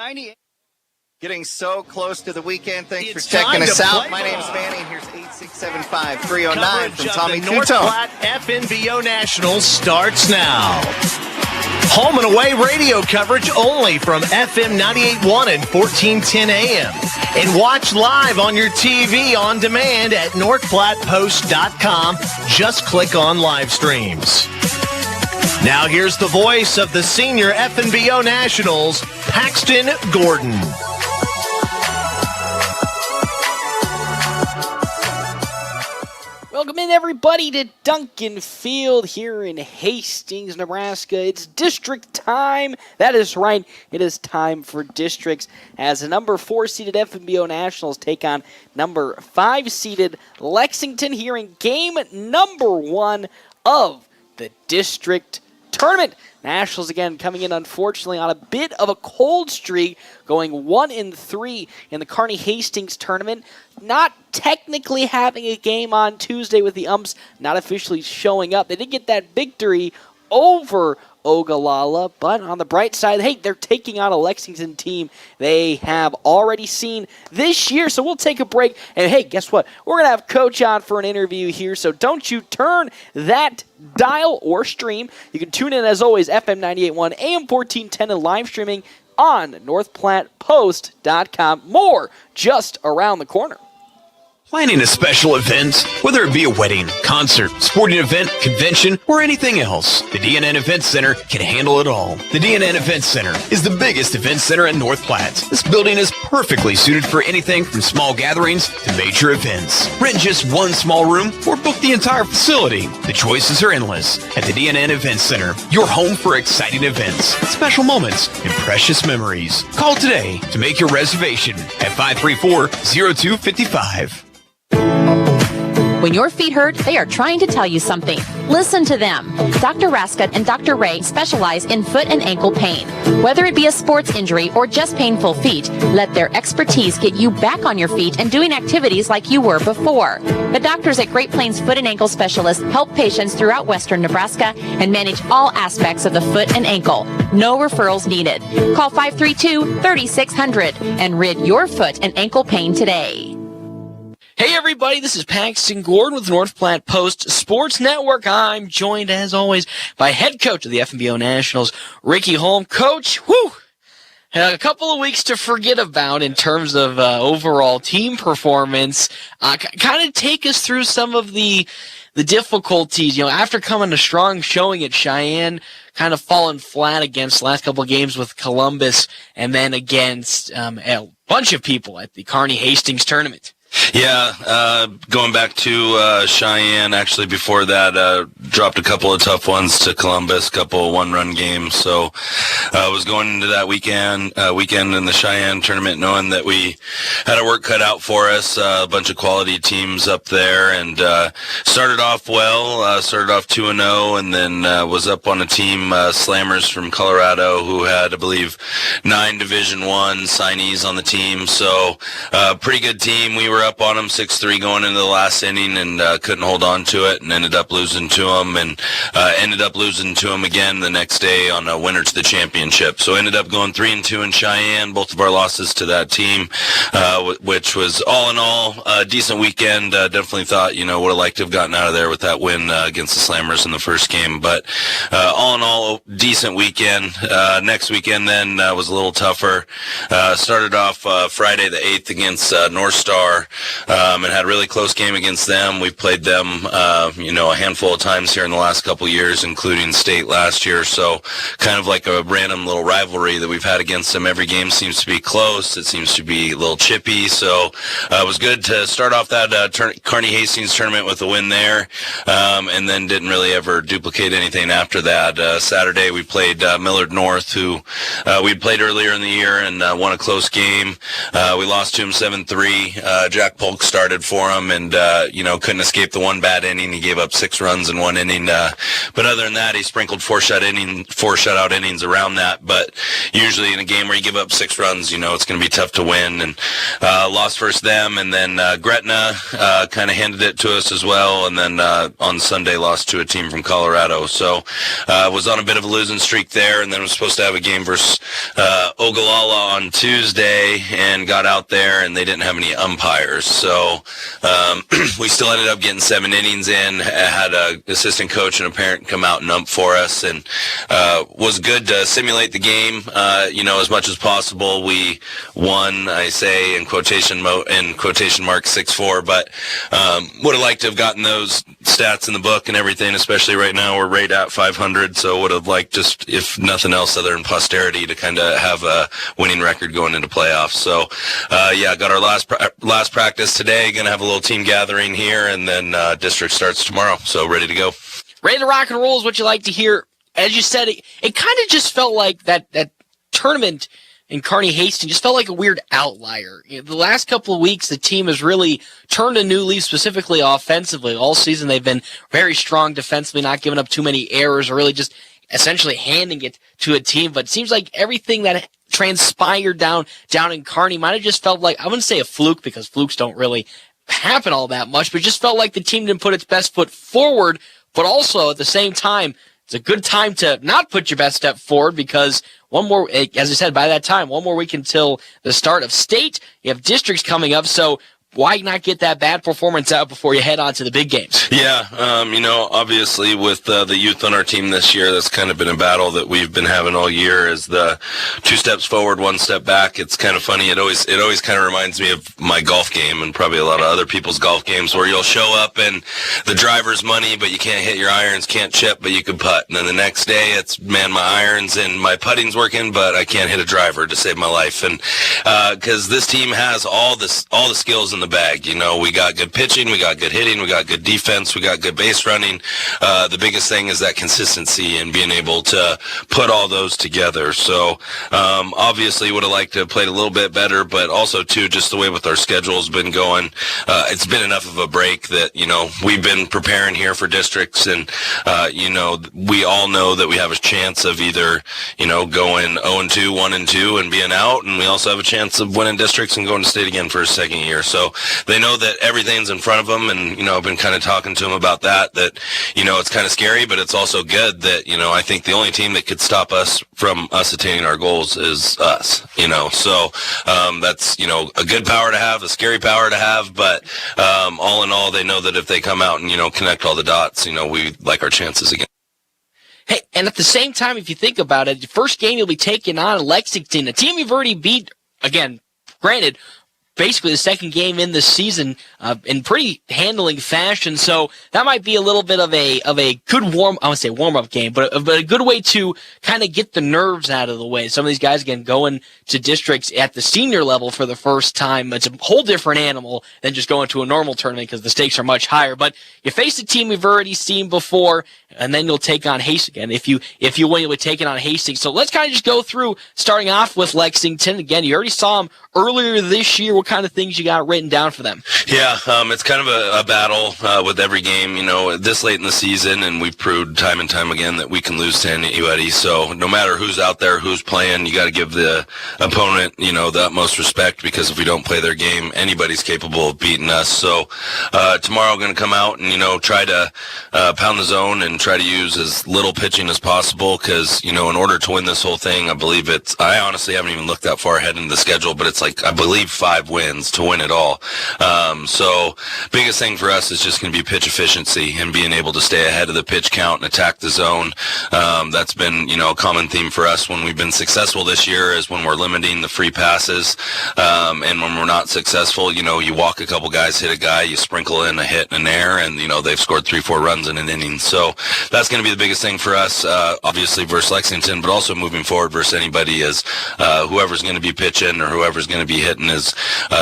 98. Getting so close to the weekend. Thanks for checking us out. My name's Manny, and here's 8675309 from Tommy North Tutone. Platte FNBO Nationals starts now. Home and away radio coverage only from FM 98.1 and 1410 AM. And watch live on your TV on demand at northplattpost.com. Just click on live streams. Now here's the voice of the senior FNBO Nationals, Paxton Gordon. Welcome in, everybody, to Duncan Field here in Hastings, Nebraska. It's district time. That is right. It is time for districts as the number 4-seeded FNBO Nationals take on number 5-seeded Lexington here in game number 1 of the district tournament. Nationals, again, coming in, unfortunately, on a bit of a cold streak, going 1-3 in the Kearney Hastings tournament. Not technically having a game on Tuesday with the umps not officially showing up. They did get that victory over Ogallala, but on the bright side, hey, they're taking on a Lexington team they have already seen this year. So we'll take a break, and hey, guess what? We're going to have Coach on for an interview here, so don't you turn that dial or stream. You can tune in, as always, FM 98.1, AM 1410, and live streaming on northplattpost.com. More just around the corner. Planning a special event, whether it be a wedding, concert, sporting event, convention, or anything else, the DNN Event Center can handle it all. The DNN Event Center is the biggest event center in North Platte. This building is perfectly suited for anything from small gatherings to major events. Rent just one small room or book the entire facility. The choices are endless at the DNN Event Center, your home for exciting events, special moments, and precious memories. Call today to make your reservation at 534-0255. When your feet hurt, they are trying to tell you something. Listen to them. Dr. Raskat and Dr. Ray specialize in foot and ankle pain. Whether it be a sports injury or just painful feet, let their expertise get you back on your feet and doing activities like you were before. The doctors at Great Plains Foot and Ankle Specialists help patients throughout western Nebraska and manage all aspects of the foot and ankle. No referrals needed. Call 532-3600 and rid your foot and ankle pain today. Hey everybody, this is Paxton Gordon with North Platte Post Sports Network. I'm joined, as always, by head coach of the FNBO Nationals, Ricky Holm. Coach, a couple of weeks to forget about in terms of overall team performance. Kind of take us through some of the difficulties, after coming a strong showing at Cheyenne, kind of falling flat against the last couple of games with Columbus, and then against a bunch of people at the Kearney Hastings tournament. Yeah, going back to Cheyenne, actually before that, dropped a couple of tough ones to Columbus, a couple of one-run games. So I was going into that weekend in the Cheyenne tournament knowing that we had our work cut out for us, a bunch of quality teams up there, and started off well, started off 2-0, and then was up on a team, Slammers from Colorado, who had, I believe, 9 Division I signees on the team. So pretty good team. We were up on them 6-3 going into the last inning and couldn't hold on to it and ended up losing to them and ended up losing to them again the next day on a winner to the championship. So ended up going 3-2 in Cheyenne, both of our losses to that team, which was all in all a decent weekend. Definitely thought, would have liked to have gotten out of there with that win against the Slammers in the first game. But all in all, decent weekend. Next weekend then was a little tougher. Started off Friday the 8th against North Star. And had a really close game against them. We've played them, a handful of times here in the last couple of years, including state last year. So kind of like a random little rivalry that we've had against them. Every game seems to be close. It seems to be a little chippy. So it was good to start off that Kearney Hastings tournament with a win there, and then didn't really ever duplicate anything after that. Saturday we played Millard North, who we'd played earlier in the year and won a close game. We lost to them 7-3. Jack Polk started for him, and couldn't escape the one bad inning. He gave up 6 runs in one inning, but other than that, he sprinkled 4 shutout innings around that. But usually in a game where you give up 6 runs, it's going to be tough to win. And lost first them, and then Gretna kind of handed it to us as well, and then on Sunday lost to a team from Colorado. So was on a bit of a losing streak there, and then was supposed to have a game versus Ogallala on Tuesday, and got out there, and they didn't have any umpires. So we still ended up getting 7 innings in, had an assistant coach and a parent come out and ump for us, and was good to simulate the game, as much as possible. We won, I say, in quotation mark 6-4, but would have liked to have gotten those stats in the book and everything, especially right now we're right at 500, so would have liked, just if nothing else other than posterity, to kind of have a winning record going into playoffs. So got our last practice today, gonna have a little team gathering here, and then district starts tomorrow, so ready to go. Ready to rock and roll is what you like to hear. As you said, it kind of just felt like that tournament in Kearney Hastings just felt like a weird outlier. The last couple of weeks, the team has really turned a new leaf, specifically offensively. All season, they've been very strong defensively, not giving up too many errors, or really just essentially handing it to a team. But it seems like everything that transpired down in Kearney might have just felt like, I wouldn't say a fluke, because flukes don't really happen all that much, but it just felt like the team didn't put its best foot forward. But also, at the same time, it's a good time to not put your best step forward, because one more, as I said, by that time, one more week until the start of state. You have districts coming up, so why not get that bad performance out before you head on to the big games? Yeah, obviously with the youth on our team this year, that's kind of been a battle that we've been having all year, is the 2 steps forward, 1 step back. It's kind of funny. It always kind of reminds me of my golf game, and probably a lot of other people's golf games, where you'll show up and the driver's money, but you can't hit your irons, can't chip, but you can putt. And then the next day it's, man, my irons and my putting's working, but I can't hit a driver to save my life. And because this team has all the skills in the bag. We got good pitching, we got good hitting, we got good defense, we got good base running. The biggest thing is that consistency and being able to put all those together. So obviously would have liked to have played a little bit better, but also too, just the way with our schedule's been going, it's been enough of a break that we've been preparing here for districts, and we all know that we have a chance of either going 0-2, 1-2 and being out, and we also have a chance of winning districts and going to state again for a second year. So they know that everything's in front of them, and I've been kind of talking to them about that it's kind of scary, but it's also good that I think the only team that could stop us from us attaining our goals is us. So that's a good power to have, a scary power to have, but all in all, they know that if they come out and connect all the dots, we like our chances again. Hey, and at the same time, if you think about it, the first game you'll be taking on Lexington, a team you've already beat, again, granted, basically the second game in this season in pretty handling fashion. So that might be a little bit of a good warm-up game, but a good way to kind of get the nerves out of the way. Some of these guys, again, going to districts at the senior level for the first time, it's a whole different animal than just going to a normal tournament, because the stakes are much higher. But you face a team we've already seen before, and then you'll take on Hastings again. If you win, you'll be taking on Hastings. So let's kind of just go through, starting off with Lexington. Again, you already saw them earlier this year. What kind of things you got written down for them? Yeah, it's kind of a battle with every game, this late in the season, and we've proved time and time again that we can lose to anybody. So no matter who's out there, who's playing, you got to give the opponent, the utmost respect, because if we don't play their game, anybody's capable of beating us. So tomorrow, going to come out and, try to pound the zone and try to use as little pitching as possible, because, in order to win this whole thing, I honestly haven't even looked that far ahead in the schedule, but it's like, I believe 5 wins to win it all. So biggest thing for us is just going to be pitch efficiency and being able to stay ahead of the pitch count and attack the zone. That's been, a common theme for us when we've been successful this year, is when we're limiting the free passes. And when we're not successful, you walk a couple guys, hit a guy, you sprinkle in a hit and an air, and, they've scored 3-4 runs in an inning. So that's going to be the biggest thing for us, obviously versus Lexington, but also moving forward versus anybody, is whoever's going to be pitching or whoever's going to be hitting is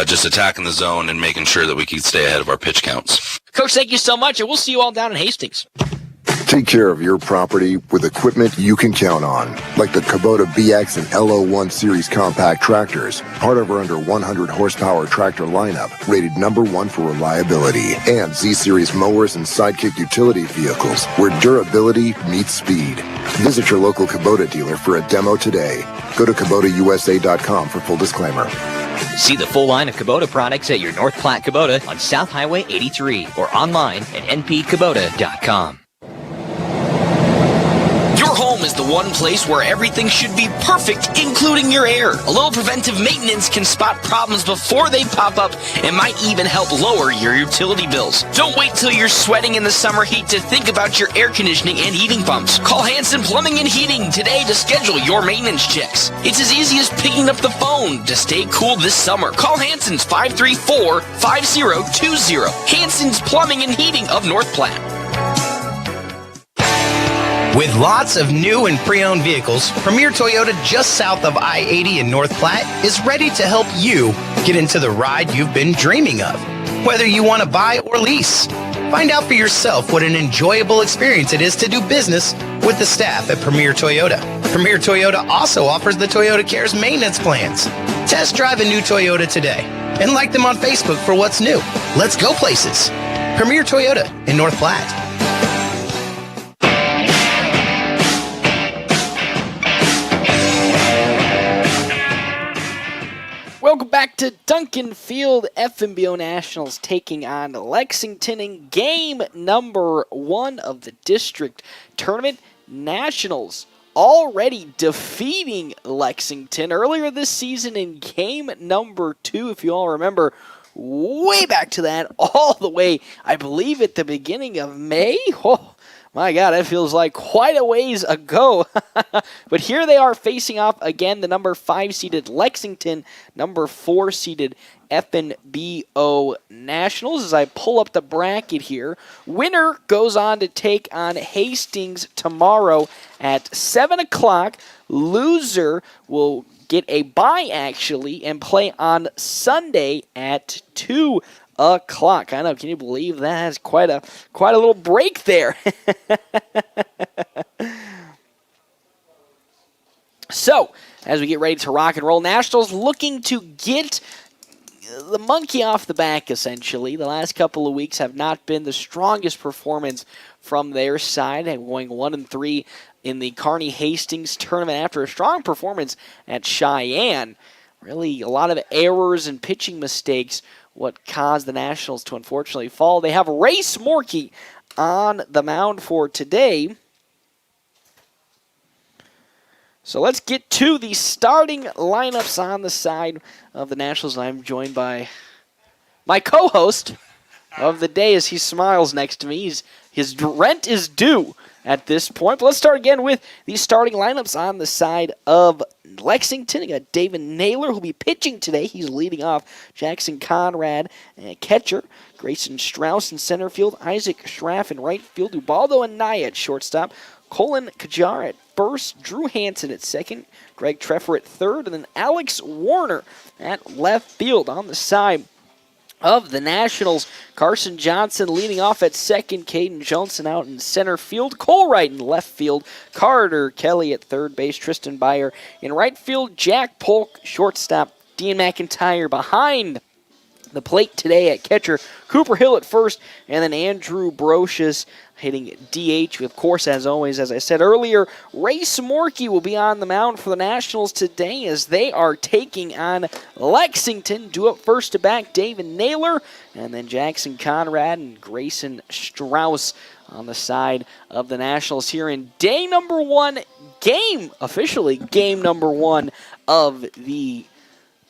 just attacking the zone and making sure that we can stay ahead of our pitch counts. Coach, thank you so much, and we'll see you all down in Hastings. See take care of your property with equipment you can count on, like the Kubota BX and LO1 Series compact tractors, part of our under 100 horsepower tractor lineup, rated #1 for reliability, and Z-Series mowers and Sidekick utility vehicles, where durability meets speed. Visit your local Kubota dealer for a demo today. Go to KubotaUSA.com for full disclaimer. See the full line of Kubota products at your North Platte Kubota on South Highway 83 or online at npkubota.com. Your home is the one place where everything should be perfect, including your air. A little preventive maintenance can spot problems before they pop up and might even help lower your utility bills. Don't wait till you're sweating in the summer heat to think about your air conditioning and heating pumps. Call Hanson Plumbing and Heating today to schedule your maintenance checks. It's as easy as picking up the phone to stay cool this summer. Call Hanson's 534-5020. Hanson's Plumbing and Heating of North Platte. With lots of new and pre-owned vehicles, Premier Toyota just south of I-80 in North Platte is ready to help you get into the ride you've been dreaming of, whether you want to buy or lease. Find out for yourself what an enjoyable experience it is to do business with the staff at Premier Toyota. Premier Toyota also offers the Toyota Cares maintenance plans. Test drive a new Toyota today and like them on Facebook for what's new. Let's go places. Premier Toyota in North Platte. Welcome back to Duncan Field. FNBO Nationals taking on Lexington in game number 1 of the district tournament. Nationals already defeating Lexington earlier this season in game number 2, if you all remember, way back to that, all the way, I believe, at the beginning of May. Oh, my God, that feels like quite a ways ago. But here they are facing off again, the number 5-seeded Lexington, number 4-seeded FNBO Nationals. As I pull up the bracket here, winner goes on to take on Hastings tomorrow at 7 o'clock. Loser will get a bye, actually, and play on Sunday at 2 o'clock. I know, can you believe that? That's quite a little break there. So, as we get ready to rock and roll, Nationals looking to get the monkey off the back, essentially. The last couple of weeks have not been the strongest performance from their side, going 1-3 in the Kearney Hastings tournament after a strong performance at Cheyenne. Really, a lot of errors and pitching mistakes what caused the Nationals to unfortunately fall. They have Ray Smorky on the mound for today. So let's get to the starting lineups on the side of the Nationals. I'm joined by my co-host of the day as he smiles next to me. His rent is due at this point. But let's start again with the starting lineups on the side of Lexington. You got David Naylor, who'll be pitching today. He's leading off. Jackson Conrad, catcher. Grayson Strauss in center field. Isaac Schraff in right field. Ubaldo Anaya at shortstop. Colin Kajar at first. Drew Hansen at second. Greg Treffer at third. And then Alex Warner at left field. On the side of the Nationals, Carson Johnson leading off at second, Caden Johnson out in center field, Cole Wright in left field, Carter Kelly at third base, Tristan Byer in right field, Jack Polk, shortstop, Dean McIntyre behind the plate today at catcher, Cooper Hill at first, and then Andrew Brocious hitting DH. Of course, as always, as I said earlier, Ray Smorky will be on the mound for the Nationals today as they are taking on Lexington. Due up first to back, David Naylor, and then Jackson Conrad and Grayson Strauss on the side of the Nationals here in day number 1, officially game number 1 of the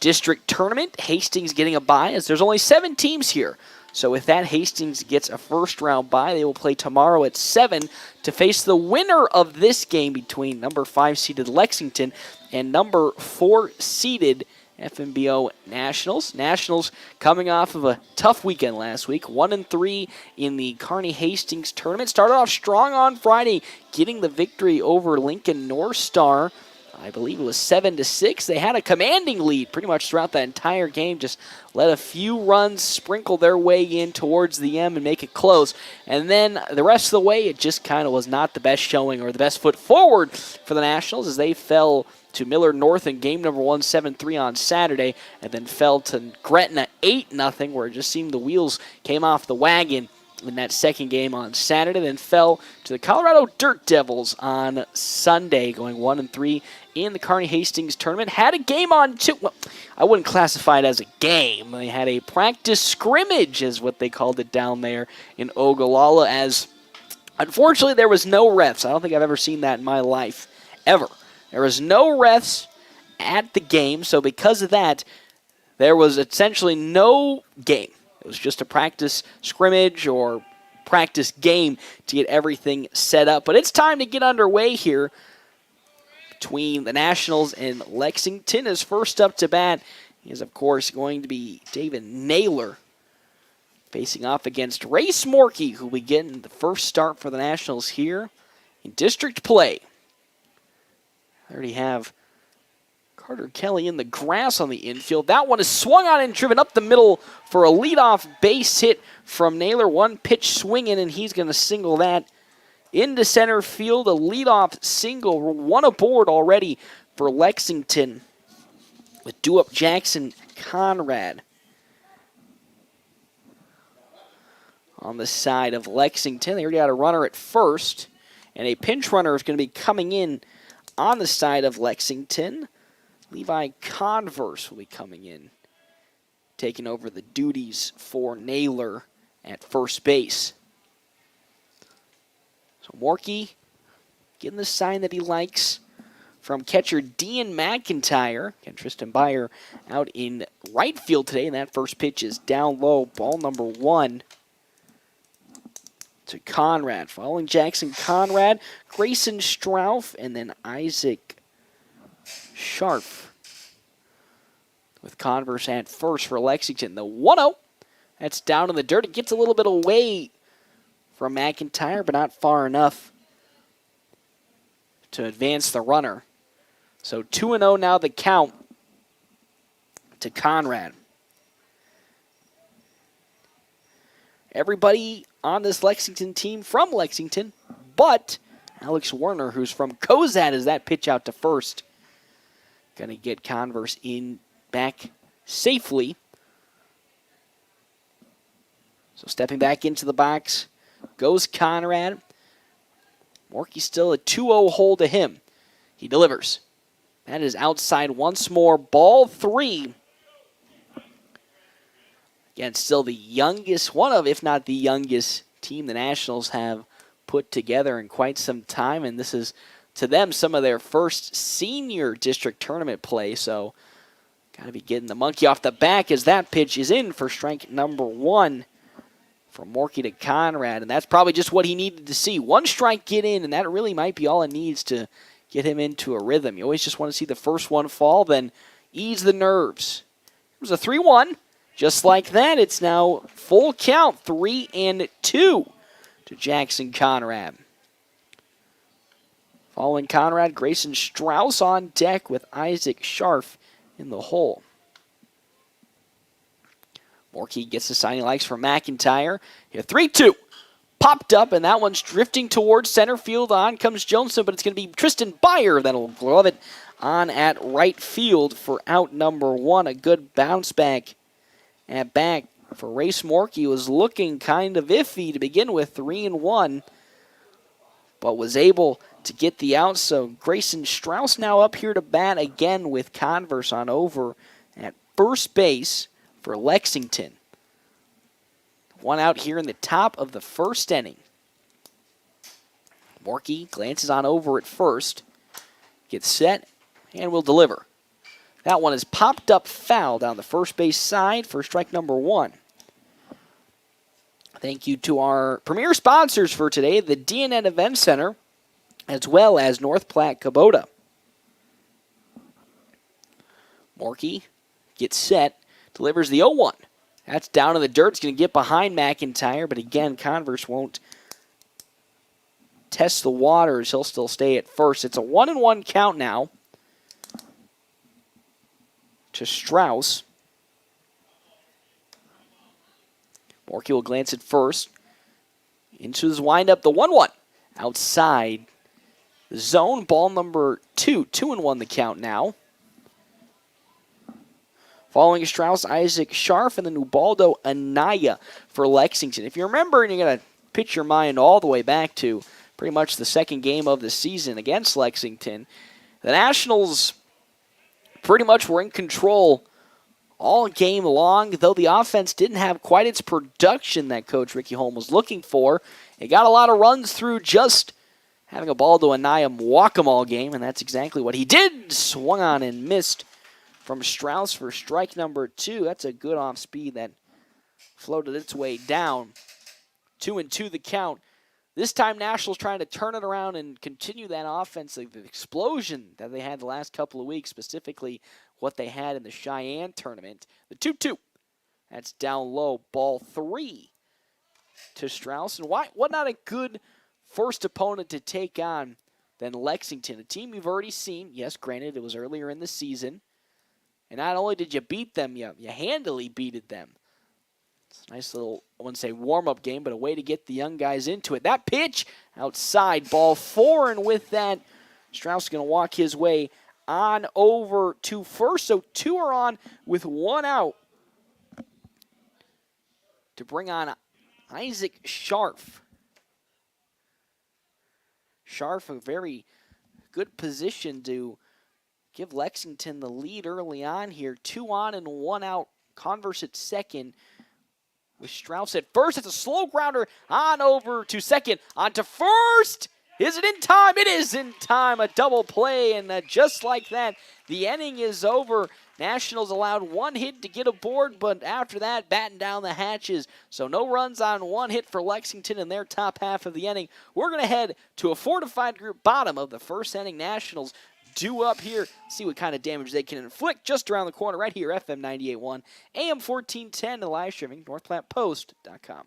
district tournament. Hastings getting a bye as there's only 7 teams here. So with that, Hastings gets a first-round bye. They will play tomorrow at 7 to face the winner of this game between number 5-seeded Lexington and number 4-seeded FNBO Nationals. Nationals coming off of a tough weekend last week, 1-3 in the Kearney Hastings tournament. Started off strong on Friday, getting the victory over Lincoln North Star I believe it was 7-6. They had a commanding lead pretty much throughout the entire game. Just let a few runs sprinkle their way in towards the end and make it close. And then the rest of the way, it just kind of was not the best showing or the best foot forward for the Nationals as they fell to Millard North in game number 1, 7-3 on Saturday, and then fell to Gretna 8-0, where it just seemed the wheels came off the wagon in that second game on Saturday, then fell to the Colorado Dirt Devils on Sunday, going 1-3 in the Kearney Hastings tournament. Had a game on Tuesday. Well, I wouldn't classify it as a game. They had a practice scrimmage, is what they called it down there in Ogallala, as unfortunately there was no refs. I don't think I've ever seen that in my life, ever. There was no refs at the game, so because of that, there was essentially no game. It was just a practice scrimmage or practice game to get everything set up. But it's time to get underway here between the Nationals and Lexington. As first up to bat is, of course, going to be David Naylor facing off against Ray Smorky, who will be getting the first start for the Nationals here in district play. I already have Carter Kelly in the grass on the infield. That one is swung on and driven up the middle for a leadoff base hit from Naylor. One pitch swinging, and he's going to single that into center field. A leadoff single, one aboard already for Lexington with due-up Jackson Conrad on the side of Lexington. They already had a runner at first, and a pinch runner is going to be coming in on the side of Lexington. Levi Converse will be coming in, taking over the duties for Naylor at first base. So Morkey getting the sign that he likes from catcher Dean McIntyre. Again, Tristan Byer out in right field today, and that first pitch is down low. Ball number 1 to Conrad. Following Jackson Conrad, Grayson Strauff, and then Isaac Scharf with Converse at first for Lexington. The 1-0, that's down in the dirt. It gets a little bit away from McIntyre, but not far enough to advance the runner. So 2-0 now the count to Conrad. Everybody on this Lexington team from Lexington, but Alex Warner, who's from Cozad, as that pitch out to first. Going to get Converse in back safely. So stepping back into the box goes Conrad. Morkey still a 2-0 hold to him. He delivers. That is outside once more. Ball 3. Again, still the youngest, one of, if not the youngest team the Nationals have put together in quite some time. And this is, to them, some of their first senior district tournament play. So got to be getting the monkey off the back as that pitch is in for strike number 1 from Morkey to Conrad. And that's probably just what he needed to see. One strike get in, and that really might be all it needs to get him into a rhythm. You always just want to see the first one fall, then ease the nerves. It was a 3-1. Just like that, it's now full count, 3-2 to Jackson Conrad. Following Conrad, Grayson Strauss on deck with Isaac Scharf in the hole. Morkey gets the sign he likes from McIntyre. Here, 3-2. Popped up, and that one's drifting towards center field. On comes Johnson, but it's going to be Tristan Byer that'll glove it on at right field for out number 1. A good bounce back at back for Race Morkey. Was looking kind of iffy to begin with, 3-1, but was able to get the out. So Grayson Strauss now up here to bat again with Converse on over at first base for Lexington. One out here in the top of the first inning. Morkey glances on over at first, gets set, and will deliver. That one is popped up foul down the first base side for strike number 1. Thank you to our premier sponsors for today, the DNN Event Center, as well as North Platte Kubota. Morkey gets set, delivers the 0-1. That's down in the dirt. It's going to get behind McIntyre, but again, Converse won't test the waters. He'll still stay at first. It's a 1-1 count now. to Strauss. Morkey will glance at first. Into his windup, the 1-1. Outside the zone, ball number 2. 2-1 the count now. Following Strauss, Isaac Scharf, and then Ubaldo Anaya for Lexington. If you remember, and you're going to pitch your mind all the way back to pretty much the second game of the season against Lexington, the Nationals pretty much were in control all game long, though the offense didn't have quite its production that Coach Ricky Holm was looking for. It got a lot of runs through just having Ubaldo Anaya walk them all game, and that's exactly what he did. Swung on and missed from Strauss for strike number 2. That's a good off speed that floated its way down. 2-2 the count. This time Nationals trying to turn it around and continue that offensive explosion that they had the last couple of weeks, specifically what they had in the Cheyenne tournament. The 2-2. That's down low. Ball 3 to Strauss. And what not a good first opponent to take on than Lexington, a team you've already seen. Yes, granted, it was earlier in the season. And not only did you beat them, you handily beated them. It's a nice little, I wouldn't say warm-up game, but a way to get the young guys into it. That pitch outside, ball 4, and with that, Strauss is going to walk his way on over to first. So 2 are on with 1 out to bring on Isaac Scharf. Scharf, a very good position to give Lexington the lead early on here. 2 on and 1 out. Converse at second with Strauss at first. It's a slow grounder on over to second. On to first. Is it in time? It is in time. A double play, and just like that, the inning is over. Nationals allowed 1 hit to get aboard, but after that, batten down the hatches. So no runs on 1 hit for Lexington in their top half of the inning. We're going to head to a fortified group bottom of the first inning. Nationals due up here. See what kind of damage they can inflict just around the corner right here, FM 98.1, AM 1410, and live streaming, NorthPlattePost.com.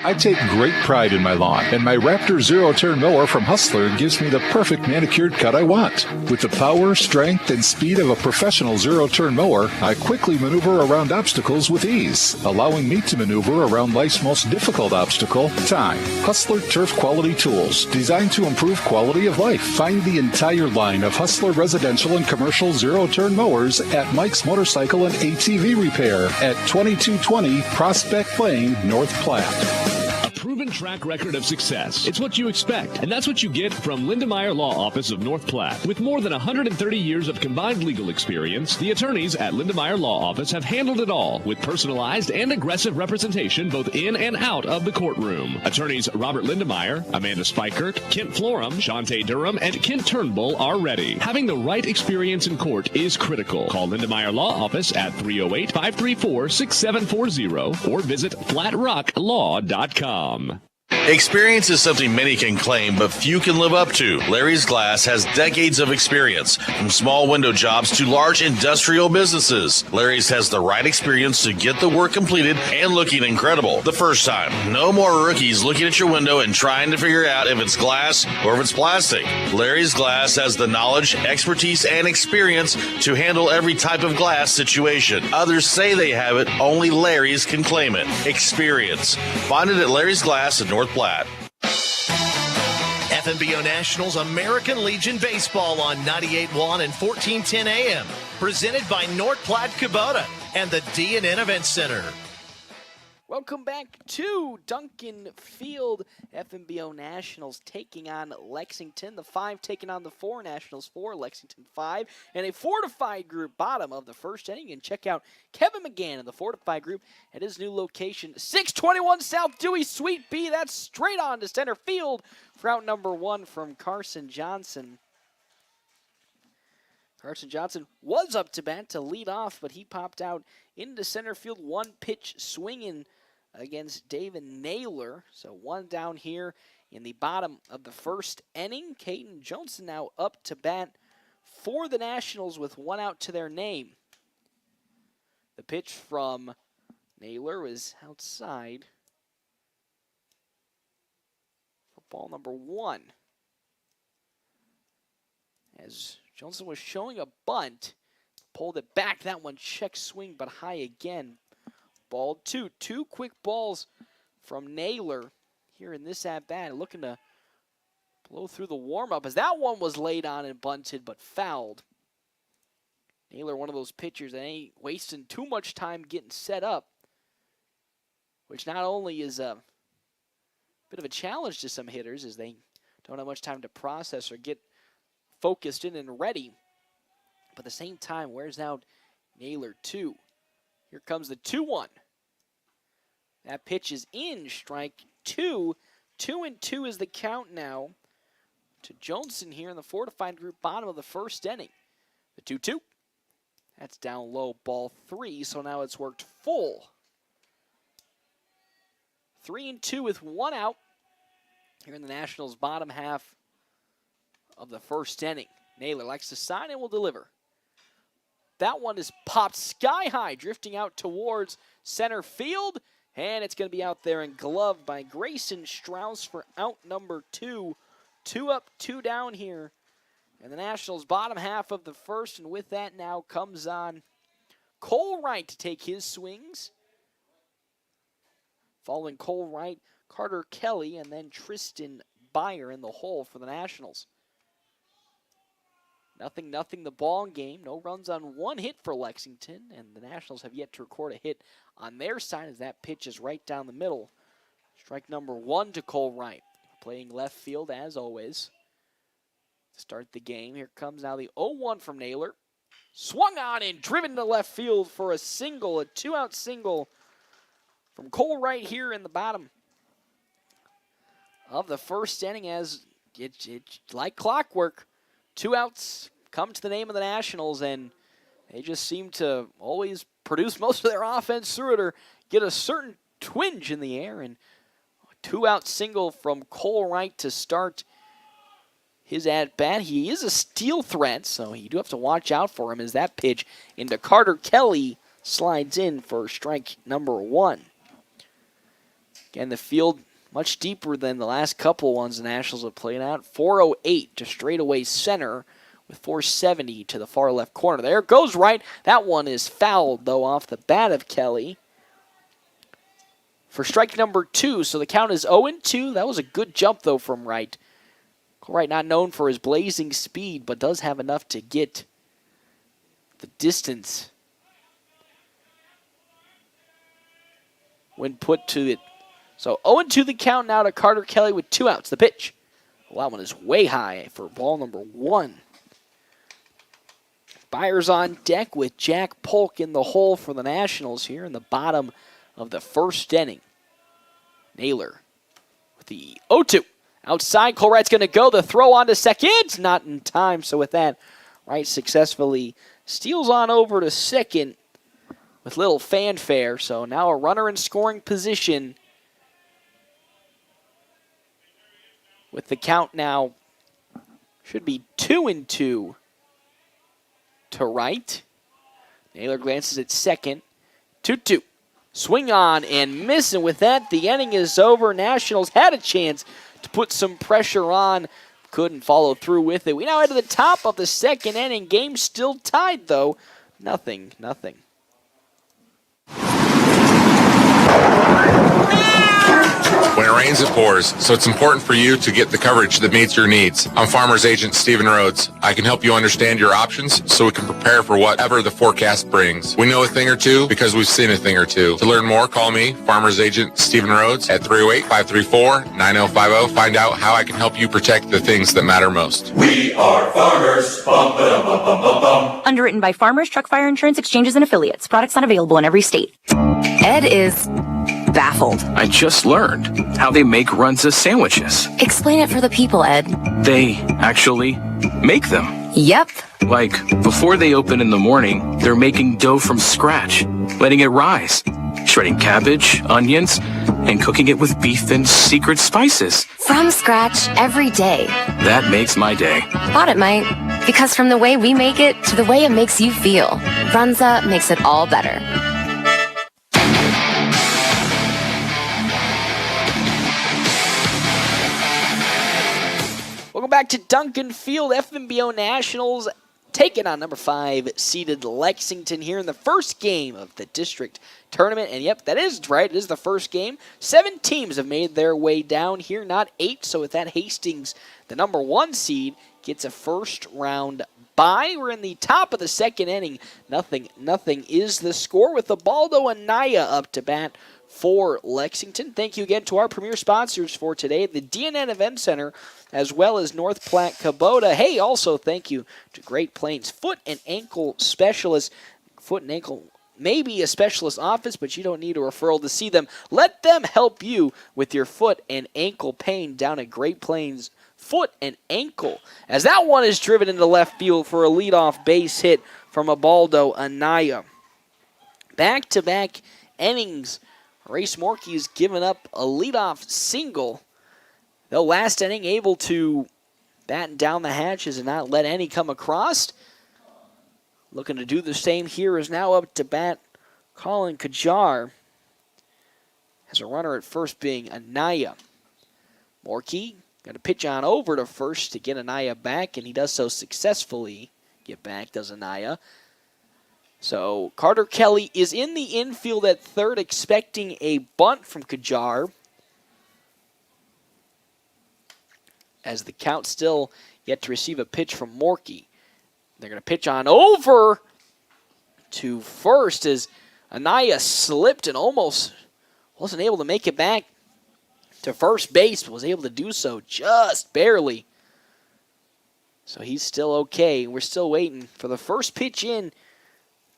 I take great pride in my lawn, and my Raptor zero-turn mower from Hustler gives me the perfect manicured cut I want. With the power, strength, and speed of a professional zero-turn mower, I quickly maneuver around obstacles with ease, allowing me to maneuver around life's most difficult obstacle, time. Hustler Turf Quality Tools, designed to improve quality of life. Find the entire line of Hustler residential and commercial zero-turn mowers at Mike's Motorcycle and ATV Repair at 2220 Prospect Lane, North Platte. Proven track record of success. It's what you expect, and that's what you get from Lindemeyer Law Office of North Platte. With more than 130 years of combined legal experience, the attorneys at Lindemeyer Law Office have handled it all with personalized and aggressive representation both in and out of the courtroom. Attorneys Robert Lindemeyer, Amanda Spikert, Kent Florum, Shantae Durham, and Kent Turnbull are ready. Having the right experience in court is critical. Call Lindemeyer Law Office at 308-534-6740 or visit flatrocklaw.com. Experience is something many can claim, but few can live up to. Larry's Glass has decades of experience, from small window jobs to large industrial businesses. Larry's has the right experience to get the work completed and looking incredible the first time. No more rookies looking at your window and trying to figure out if it's glass or if it's plastic. Larry's Glass has the knowledge, expertise, and experience to handle every type of glass situation. Others say they have it, only Larry's can claim it. Experience. Find it at Larry's Glass in North Platte. FNBO Nationals American Legion Baseball on 98.1 and 1410 AM. Presented by North Platte Kubota and the D&N Event Center. Welcome back to Duncan Field. FNBO Nationals taking on Lexington. The 5 taking on the 4. Nationals 4, Lexington 5. And a fortified group bottom of the first inning. And check out Kevin McGann in the fortified group at his new location, 621 South Dewey, Suite B. That's straight on to center field for out number 1 from Carson Johnson. Carson Johnson was up to bat to lead off, but he popped out into center field. 1 pitch swinging against David Naylor. So 1 down here in the bottom of the first inning. Caden Johnson now up to bat for the Nationals with 1 out to their name. The pitch from Naylor was outside for ball number 1. As Johnson was showing a bunt, pulled it back. That one check swing, but high again. Ball 2. 2 quick balls from Naylor here in this at-bat, looking to blow through the warm-up as that one was laid on and bunted, but fouled. Naylor, one of those pitchers that ain't wasting too much time getting set up, which not only is a bit of a challenge to some hitters as they don't have much time to process or get focused in and ready, but at the same time wears out Naylor 2. Here comes the 2-1. That pitch is in, strike 2. 2-2 is the count now to Johnson here in the fortified group, bottom of the first inning. The 2-2. That's down low, ball 3, so now it's worked full. 3-2 with 1 out here in the Nationals' bottom half of the first inning. Naylor likes to sign and will deliver. That one is popped sky high, drifting out towards center field, and it's going to be out there and gloved by Grayson Strauss for out number 2. 2 up, 2 down here in the Nationals' bottom half of the first, and with that now comes on Cole Wright to take his swings. Following Cole Wright, Carter Kelly, and then Tristan Byer in the hole for the Nationals. 0-0 the ball game. No runs on 1 hit for Lexington, and the Nationals have yet to record a hit on their side as that pitch is right down the middle. Strike number 1 to Cole Wright, playing left field as always. To start the game, here comes now the 0-1 from Naylor. Swung on and driven to left field for a single, a 2-out single from Cole Wright here in the bottom of the first inning as it's like clockwork. 2 outs come to the name of the Nationals, and they just seem to always produce most of their offense through it or get a certain twinge in the air. And a 2-out single from Cole Wright to start his at-bat. He is a steal threat, so you do have to watch out for him as that pitch into Carter Kelly slides in for strike number 1. Again, the field much deeper than the last couple of ones the Nationals have played out. 408 to straightaway center with 470 to the far left corner. There goes Wright. That one is fouled, though, off the bat of Kelly for strike number 2. So the count is 0-2. That was a good jump, though, from Wright. Wright not known for his blazing speed, but does have enough to get the distance when put to it. So 0-2 the count now to Carter Kelly with 2 outs. The pitch. Well, that one is way high for ball number 1. Byers on deck with Jack Polk in the hole for the Nationals here in the bottom of the first inning. Naylor with the 0-2. Outside, Cole Wright's going to go. The throw on to second. Not in time, so with that, Wright successfully steals on over to second with little fanfare. So now a runner in scoring position with the count now should be 2-2 to Wright. Naylor glances at second. 2-2. Swing on and miss, and with that, the inning is over. Nationals had a chance to put some pressure on. Couldn't follow through with it. We now head to the top of the second inning. Game still tied, though. 0-0. When it rains, it pours, so it's important for you to get the coverage that meets your needs. I'm Farmers Agent Stephen Rhodes. I can help you understand your options so we can prepare for whatever the forecast brings. We know a thing or two because we've seen a thing or two. To learn more, call me, Farmers Agent Stephen Rhodes, at 308-534-9050. Find out how I can help you protect the things that matter most. We are farmers. Bum, ba-dum, bum, bum, bum, bum. Underwritten by Farmers Truck Fire Insurance Exchanges and Affiliates. Products not available in every state. Ed is baffled. I just learned how they make runza sandwiches. Explain it for the people, Ed. They actually make them. Yep. Like, before they open in the morning, they're making dough from scratch, letting it rise, shredding cabbage, onions, and cooking it with beef and secret spices. From scratch every day. That makes my day. Thought it might. Because from the way we make it to the way it makes you feel, Runza makes it all better. Welcome back to Duncan Field. FNBO Nationals taking on number 5 seeded Lexington here in the first game of the district tournament. And yep, that is right. It is the first game. 7 teams have made their way down here, not 8. So with that, Hastings, the number 1 seed, gets a first round bye. We're in the top of the second inning. Nothing is the score with Ubaldo Anaya up to bat for Lexington. Thank you again to our premier sponsors for today, the DNN Event Center, as well as North Platte Kubota. Hey, also thank you to Great Plains Foot and Ankle Specialist. Foot and ankle may be a specialist office, but you don't need a referral to see them. Let them help you with your foot and ankle pain down at Great Plains Foot and Ankle. As that one is driven into left field for a leadoff base hit from Ubaldo Anaya. Back-to-back innings. Race Morkey's given up a leadoff single. Though last inning able to batten down the hatches and not let any come across. Looking to do the same here is now up to bat Colin Kajar. Has a runner at first being Anaya. Morkey got to pitch on over to first to get Anaya back, and he does so successfully. Get back, does Anaya. So Carter Kelly is in the infield at third, expecting a bunt from Kajar. As the count still yet to receive a pitch from Morkey. They're going to pitch on over to first as Anaya slipped and almost wasn't able to make it back to first base, but was able to do so just barely. So he's still okay. We're still waiting for the first pitch in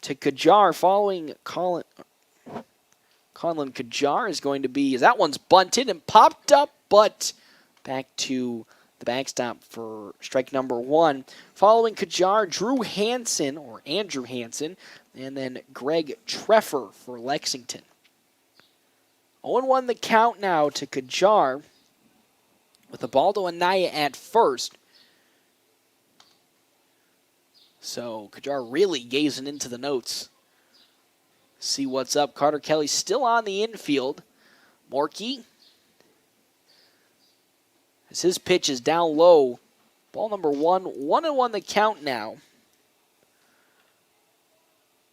to Kajar following Colin Kajar is going to be, as that one's bunted and popped up, but back to the backstop for strike number 1. Following Kajar, Andrew Hansen, and then Greg Treffer for Lexington. 0-1 the count now to Kajar with Ubaldo Anaya at first. So Kajar really gazing into the notes. See what's up. Carter Kelly still on the infield. Morkey, as his pitch is down low. Ball number 1. 1-1 the count now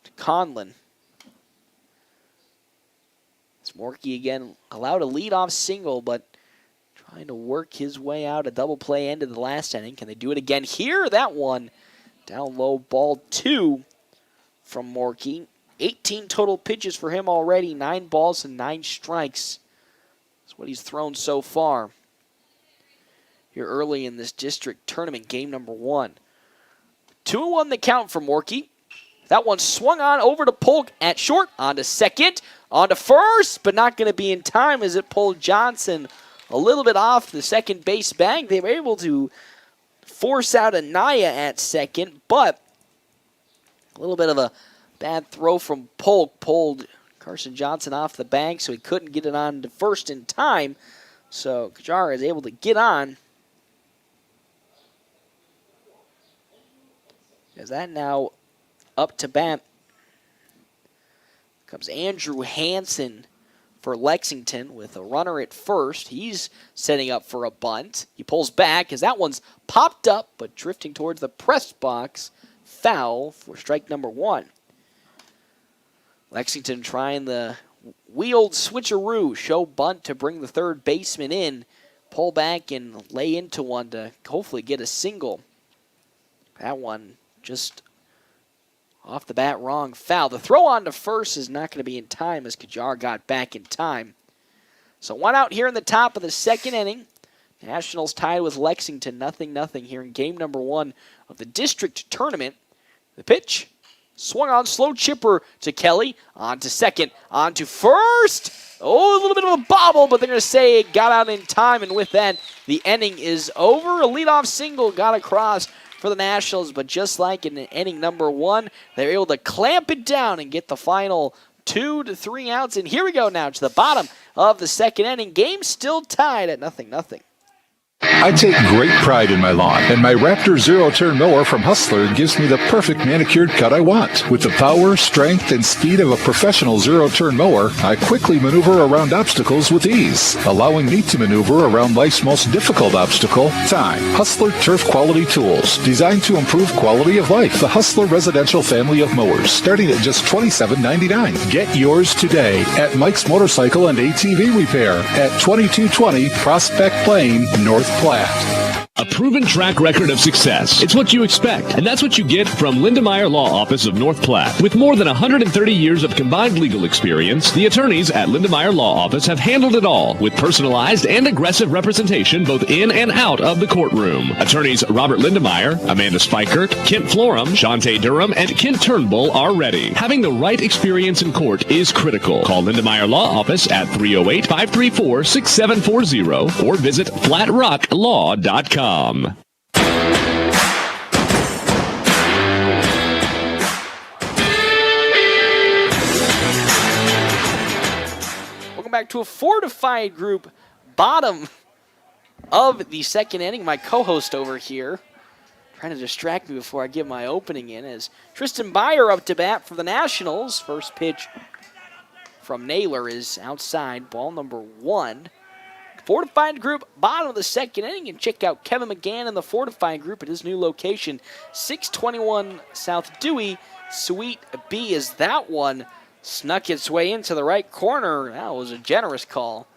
to Conlon. As Morkey again allowed a leadoff single, but trying to work his way out a double play end of the last inning. Can they do it again here? That one down low, ball 2 from Morkey. 18 total pitches for him already. 9 balls and 9 strikes. That's what he's thrown so far here early in this district tournament, game number 1. 2-1 the count for Morkey. That one swung on over to Polk at short, on to second, on to first, but not going to be in time as it pulled Johnson a little bit off the second base bag. They were able to force out Anaya at second, but a little bit of a bad throw from Polk pulled Carson Johnson off the bag, so he couldn't get it on to first in time. So Kajar is able to get on. As that now up to bat comes Andrew Hansen for Lexington with a runner at first. He's setting up for a bunt. He pulls back as that one's popped up, but drifting towards the press box. Foul for strike number 1. Lexington trying the wheeled switcheroo, show bunt to bring the third baseman in, pull back and lay into one to hopefully get a single. That one just off the bat wrong, foul. The throw on to first is not going to be in time as Kajar got back in time. So 1 out here in the top of the second inning. Nationals tied with Lexington, 0-0 here in game number 1 of the district tournament. The pitch swung on, slow chipper to Kelly, on to second, on to first. Oh, a little bit of a bobble, but they're going to say it got out in time, and with that, the inning is over. A leadoff single got across for the Nationals, but just like in inning number 1, they're able to clamp it down and get the final 2 to 3 outs. And here we go now to the bottom of the second inning. Game still tied at 0-0. I take great pride in my lawn, and my Raptor zero-turn mower from Hustler gives me the perfect manicured cut I want. With the power, strength, and speed of a professional zero-turn mower, I quickly maneuver around obstacles with ease, allowing me to maneuver around life's most difficult obstacle, time. Hustler Turf Quality Tools, designed to improve quality of life. The Hustler residential family of mowers, starting at just $27.99. Get yours today at Mike's Motorcycle and ATV Repair at 2220 Prospect Plain, North Platte. A proven track record of success. It's what you expect, and that's what you get from Lindemeyer Law Office of North Platte. With more than 130 years of combined legal experience, the attorneys at Lindemeyer Law Office have handled it all with personalized and aggressive representation both in and out of the courtroom. Attorneys Robert Lindemeyer, Amanda Spikert, Kent Florum, Shantae Durham, and Kent Turnbull are ready. Having the right experience in court is critical. Call Lindemeyer Law Office at 308-534-6740 or visit flatrocklaw.com. Welcome back to a fortified group, bottom of the second inning. My co-host over here trying to distract me before I give my opening in as Tristan Byer up to bat for the Nationals. First pitch from Naylor is outside, ball number 1. Fortified group, bottom of the second inning, and check out Kevin McGann in the fortified group at his new location, 621 South Dewey, Suite B, as that one snuck its way into the right corner. That was a generous call.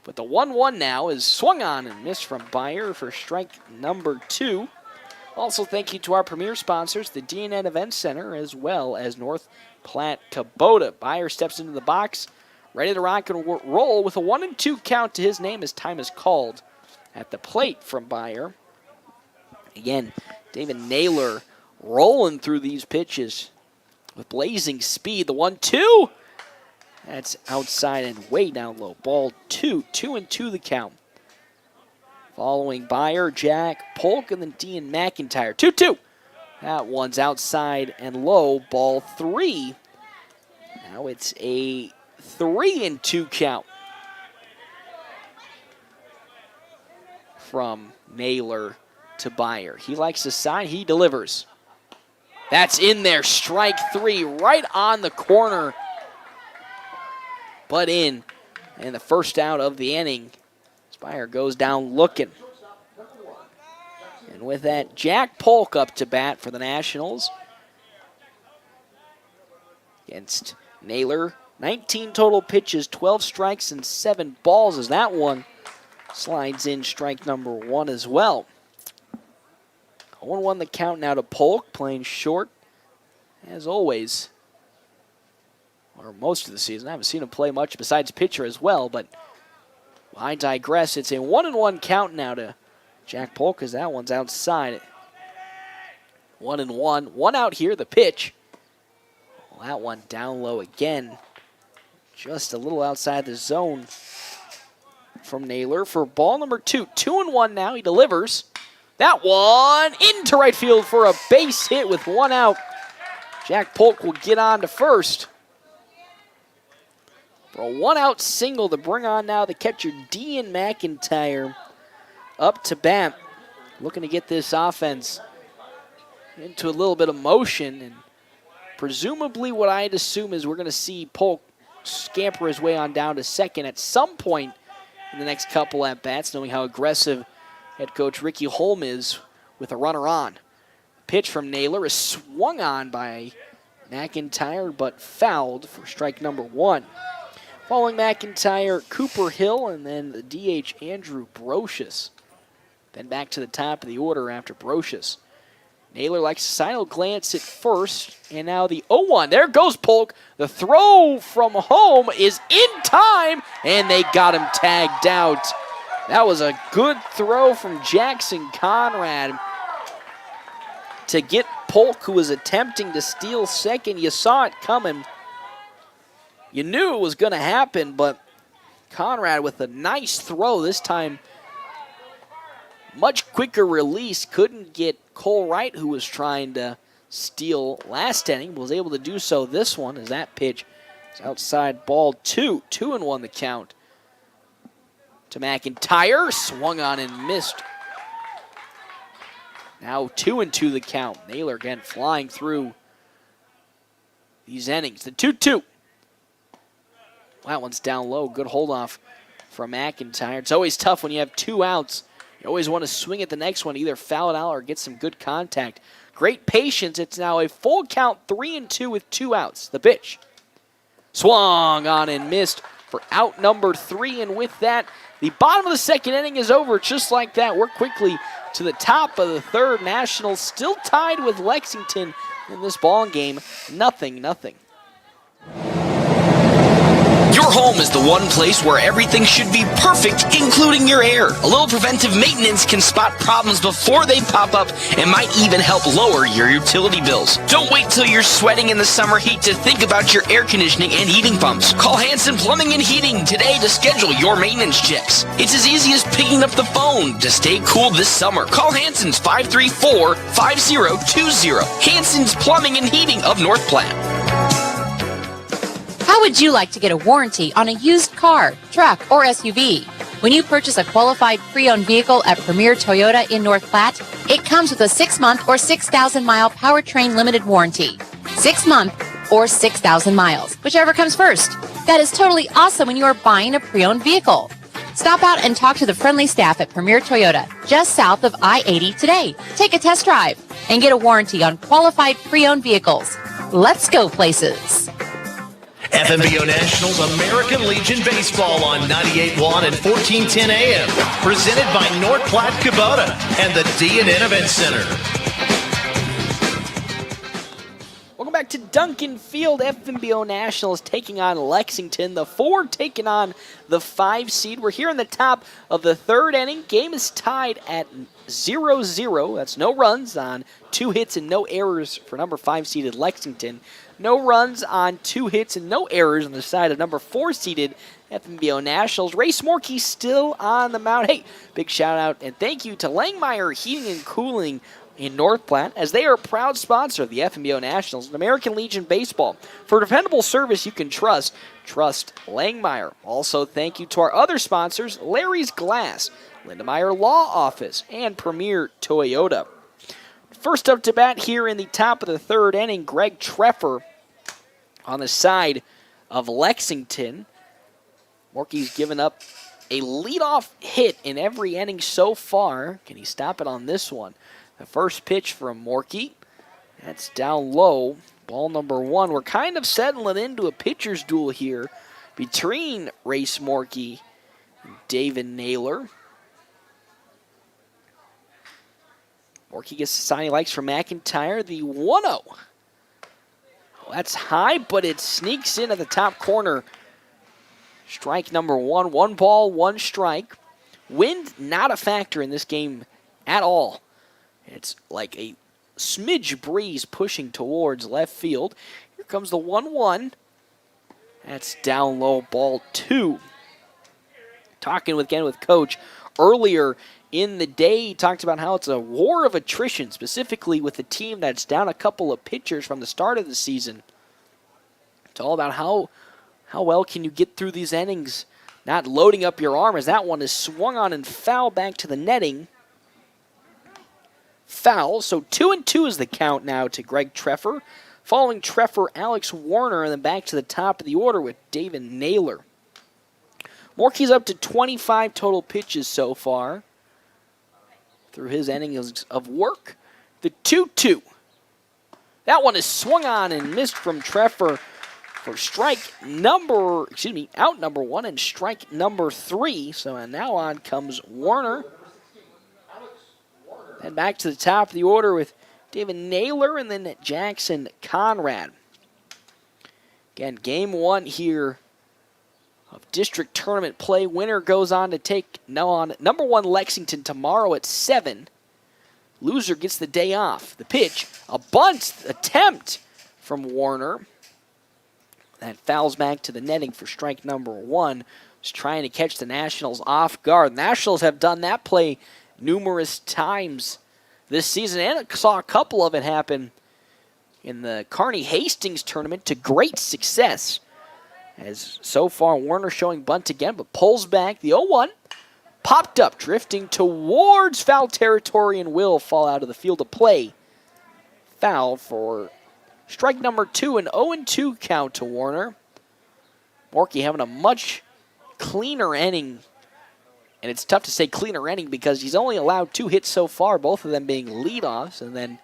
But the 1-1 now is swung on and missed from Byer for strike number 2. Also, thank you to our premier sponsors, the DNN Event Center, as well as North Platte Kubota. Byer steps into the box, ready to rock and roll with a 1-2 count to his name as time is called at the plate from Byer. Again, David Naylor rolling through these pitches with blazing speed. The 1-2, that's outside and way down low. Ball 2, 2-2 the count. Following Byer, Jack Polk, and then Dean McIntyre. 2-2. That one's outside and low. Ball 3. Now it's a 3-2 count from Naylor to Byer. He likes the sign. He delivers. That's in there. Strike 3 right on the corner. But in. And the first out of the inning. Byer goes down looking. And with that, Jack Polk up to bat for the Nationals. Against Naylor. 19 total pitches, 12 strikes, and 7 balls as that one slides in strike number 1 as well. 0-1 the count now to Polk, playing short as always. Or most of the season. I haven't seen him play much besides pitcher as well, but I digress. It's a 1-1 count now to Jack Polk as that one's outside. 1-1. One out here, the pitch. Well, that one down low again. Just a little outside the zone from Naylor for ball number 2. 2-1 now. He delivers. That one into right field for a base hit with 1 out. Jack Polk will get on to first. For a 1-out single to bring on now the catcher, Dean McIntyre, up to bat. Looking to get this offense into a little bit of motion. And presumably what I'd assume is we're going to see Polk scamper his way on down to second at some point in the next couple at-bats, knowing how aggressive head coach Ricky Holm is with a runner on. Pitch from Naylor is swung on by McIntyre, but fouled for strike number 1. Following McIntyre, Cooper Hill, and then the DH, Andrew Brocious. Then back to the top of the order after Brocious. Naylor likes a final glance at first, and now the 0-1. There goes Polk. The throw from home is in time, and they got him tagged out. That was a good throw from Jackson Conrad to get Polk, who was attempting to steal second. You saw it coming. You knew it was going to happen, but Conrad with a nice throw this time. Much quicker release, couldn't get Cole Wright, who was trying to steal last inning, was able to do so this one as that pitch is outside ball 2. 2-1 the count to McIntyre. Swung on and missed Now 2-2 the count. Naylor again flying through these innings. The 2-2. That one's down low. Good hold off from McIntyre. It's always tough when you have 2 outs. You always want to swing at the next one, either foul it out or get some good contact. Great patience. It's now a full count, 3-2 with 2 outs. The pitch. Swung on and missed for out number 3. And with that, the bottom of the second inning is over just like that. We're quickly to the top of the third. Nationals still tied with Lexington in this ball game. 0-0. Your home is the one place where everything should be perfect, including your air. A little preventive maintenance can spot problems before they pop up and might even help lower your utility bills. Don't wait till you're sweating in the summer heat to think about your air conditioning and heating pumps. Call Hanson Plumbing and Heating today to schedule your maintenance checks. It's as easy as picking up the phone to stay cool this summer. Call Hanson's 534-5020. Hanson's Plumbing and Heating of North Platte. How would you like to get a warranty on a used car, truck, or SUV? When you purchase a qualified pre-owned vehicle at Premier Toyota in North Platte, it comes with a 6-month or 6,000-mile powertrain limited warranty. 6-month or 6,000 miles, whichever comes first. That is totally awesome when you are buying a pre-owned vehicle. Stop out and talk to the friendly staff at Premier Toyota, just south of I-80 today. Take a test drive and get a warranty on qualified pre-owned vehicles. Let's go places. FNBO Nationals American Legion Baseball on 98.1 and 1410 AM. Presented by North Platte Kubota and the D&N Event Center. Welcome back to Duncan Field. FNBO Nationals taking on Lexington. The 4 taking on the 5 seed. We're here in the top of the third inning. Game is tied at 0-0. That's no runs on 2 hits and no errors for number 5 seeded Lexington. No runs on 2 hits and no errors on the side of number 4 seeded FNBO Nationals. Ray Smorky still on the mound. Hey, big shout out and thank you to Langmeyer Heating and Cooling in North Platte, as they are a proud sponsor of the FNBO Nationals and American Legion Baseball. For dependable service you can trust Langmeyer. Also, thank you to our other sponsors, Larry's Glass, Lindemeyer Law Office, and Premier Toyota. First up to bat here in the top of the third inning, Greg Treffer on the side of Lexington. Morky's given up a leadoff hit in every inning so far. Can he stop it on this one? The first pitch from Morky. That's down low. Ball number 1. We're kind of settling into a pitcher's duel here between Race Morky and David Naylor. Morky gets the sign he likes from McIntyre. The 1-0. That's high, but it sneaks in at the top corner. Strike number 1. 1 ball, 1 strike. Wind not a factor in this game at all. It's like a smidge breeze pushing towards left field. Here comes the 1-1. That's down low, ball 2. Talking with Coach earlier in the day, he talked about how it's a war of attrition, specifically with a team that's down a couple of pitchers from the start of the season. It's all about how well can you get through these innings, not loading up your arm, as that one is swung on and foul back to the netting. Foul, so 2-2 is the count now to Greg Treffer. Following Treffer, Alex Warner, and then back to the top of the order with David Naylor. Morky's up to 25 total pitches so far through his innings of work. The 2-2. That one is swung on and missed from Treffer for out number 1 and strike number 3. So now on comes Warner. And back to the top of the order with David Naylor and then Jackson Conrad. Again, game 1 here of district tournament play. Winner goes on to take on number 1 Lexington tomorrow at 7. Loser gets the day off. The pitch, a bunt attempt from Warner. That fouls back to the netting for strike number 1. Just trying to catch the Nationals off guard. The Nationals have done that play numerous times this season, and I saw a couple of it happen in the Kearney Hastings tournament to great success. As so far, Warner showing bunt again, but pulls back the 0-1. Popped up, drifting towards foul territory and will fall out of the field of play. Foul for strike number 2, an 0-2 count to Warner. Morkey having a much cleaner inning. And it's tough to say cleaner inning because he's only allowed 2 hits so far, both of them being leadoffs, and then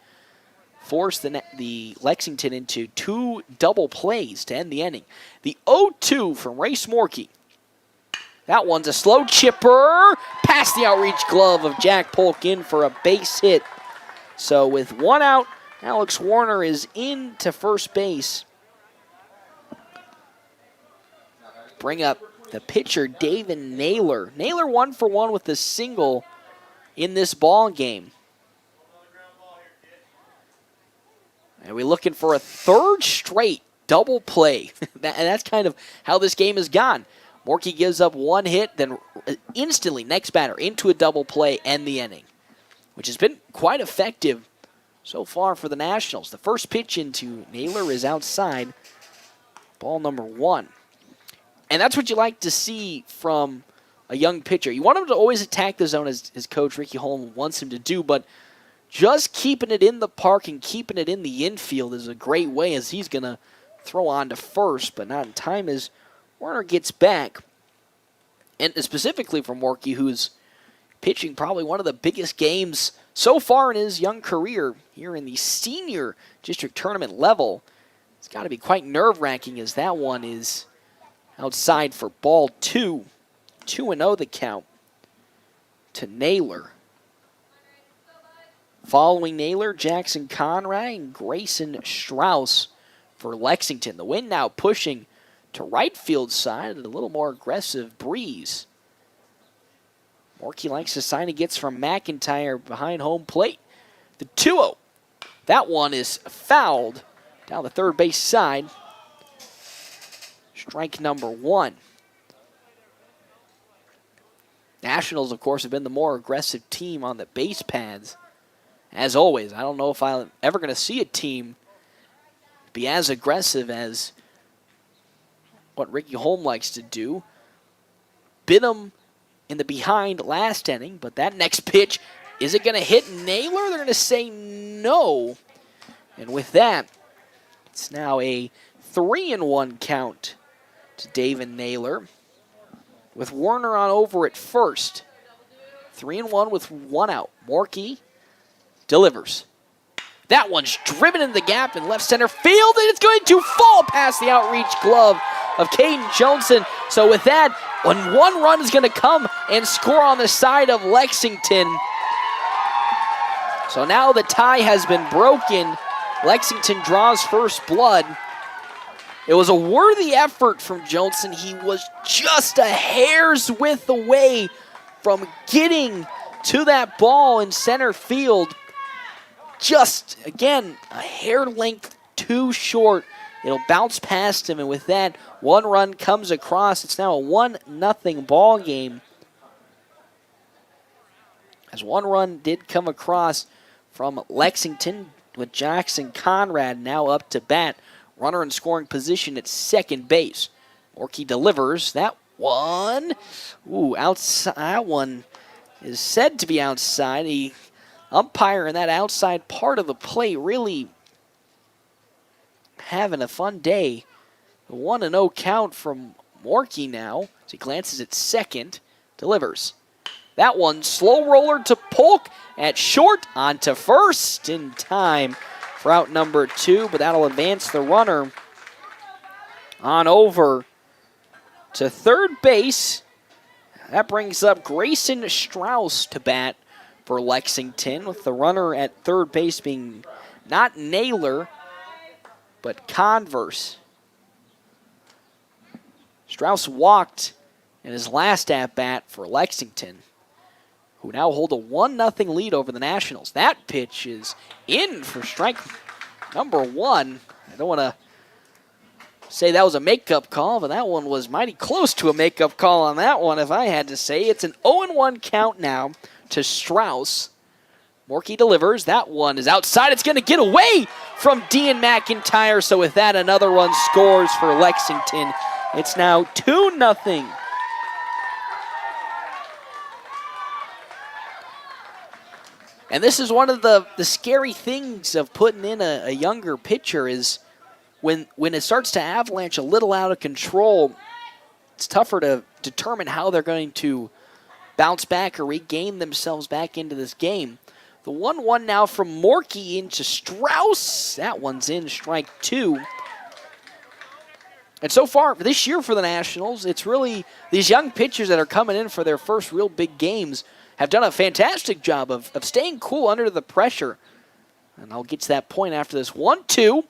forced the Lexington into 2 double plays to end the inning. The 0-2 from Race Morkey. That one's a slow chipper past the outreach glove of Jack Polk in for a base hit. So with 1 out, Alex Warner is in to first base. Bring up the pitcher, David Naylor. Naylor 1 for 1 with a single in this ball game. And we're looking for a 3rd straight double play. And that's kind of how this game has gone. Morkey gives up 1 hit, then instantly, next batter, into a double play, end the inning, which has been quite effective so far for the Nationals. The first pitch into Naylor is outside, ball number 1. And that's what you like to see from a young pitcher. You want him to always attack the zone, as Coach Ricky Holm wants him to do, but just keeping it in the park and keeping it in the infield is a great way, as he's going to throw on to first, but not in time as Warner gets back. And specifically for Morkey, who's pitching probably one of the biggest games so far in his young career here in the senior district tournament level. It's got to be quite nerve-wracking, as that one is outside for ball 2. 2-0 the count to Naylor. Following Naylor, Jackson Conrad and Grayson Strauss for Lexington. The wind now pushing to right field side and a little more aggressive breeze. Morkey likes the sign he gets from McIntyre behind home plate. The 2-0. That one is fouled down the third base side. Strike number 1. Nationals, of course, have been the more aggressive team on the base paths. As always, I don't know if I'm ever going to see a team be as aggressive as what Ricky Holm likes to do. Bit him in the behind last inning, but that next pitch, is it going to hit Naylor? They're going to say no. And with that, it's now a 3-1 count to David Naylor, with Warner on over at first. 3-1 with 1 out. Morkey delivers. That one's driven in the gap in left center field, and it's going to fall past the outreach glove of Caden Johnson. So with that, when 1 run is going to come and score on the side of Lexington. So now the tie has been broken. Lexington draws first blood. It was a worthy effort from Johnson. He was just a hair's width away from getting to that ball in center field. Just, again, a hair length too short. It'll bounce past him, and with that, 1 run comes across. It's now a 1-0 ball game. As 1 run did come across from Lexington, with Jackson Conrad now up to bat. Runner in scoring position at second base. Morkey delivers. That one, outside. That one is said to be outside. The umpire in that outside part of the plate really having a fun day. The 1-0 count from Morkey now. As he glances at second, delivers. That one, slow roller to Polk at short, on to first in time for out number 2, but that'll advance the runner on over to third base. That brings up Grayson Strauss to bat for Lexington, with the runner at third base being not Naylor, but Converse. Strauss walked in his last at-bat for Lexington, who now hold a 1-0 lead over the Nationals. That pitch is in for strike number 1. I don't want to say that was a makeup call, but that one was mighty close to a makeup call on that one, if I had to say. It's an 0-1 count now to Strauss. Morkey delivers. That one is outside. It's going to get away from Dean McIntyre. So with that, another run scores for Lexington. It's now 2-0. And this is one of the scary things of putting in a younger pitcher is when it starts to avalanche a little out of control, it's tougher to determine how they're going to bounce back or regain themselves back into this game. The 1-1 now from Morkey into Strauss. That one's in, strike 2. And so far this year for the Nationals, it's really these young pitchers that are coming in for their first real big games have done a fantastic job of staying cool under the pressure. And I'll get to that point after this. 1-2.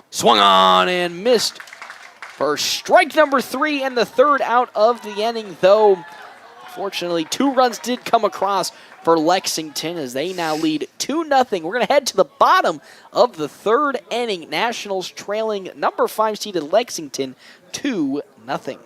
Swung on and missed for strike number 3 and the third out of the inning, though fortunately 2 runs did come across for Lexington as they now lead 2-0. We're going to head to the bottom of the third inning. Nationals trailing number 5 seeded Lexington 2-0.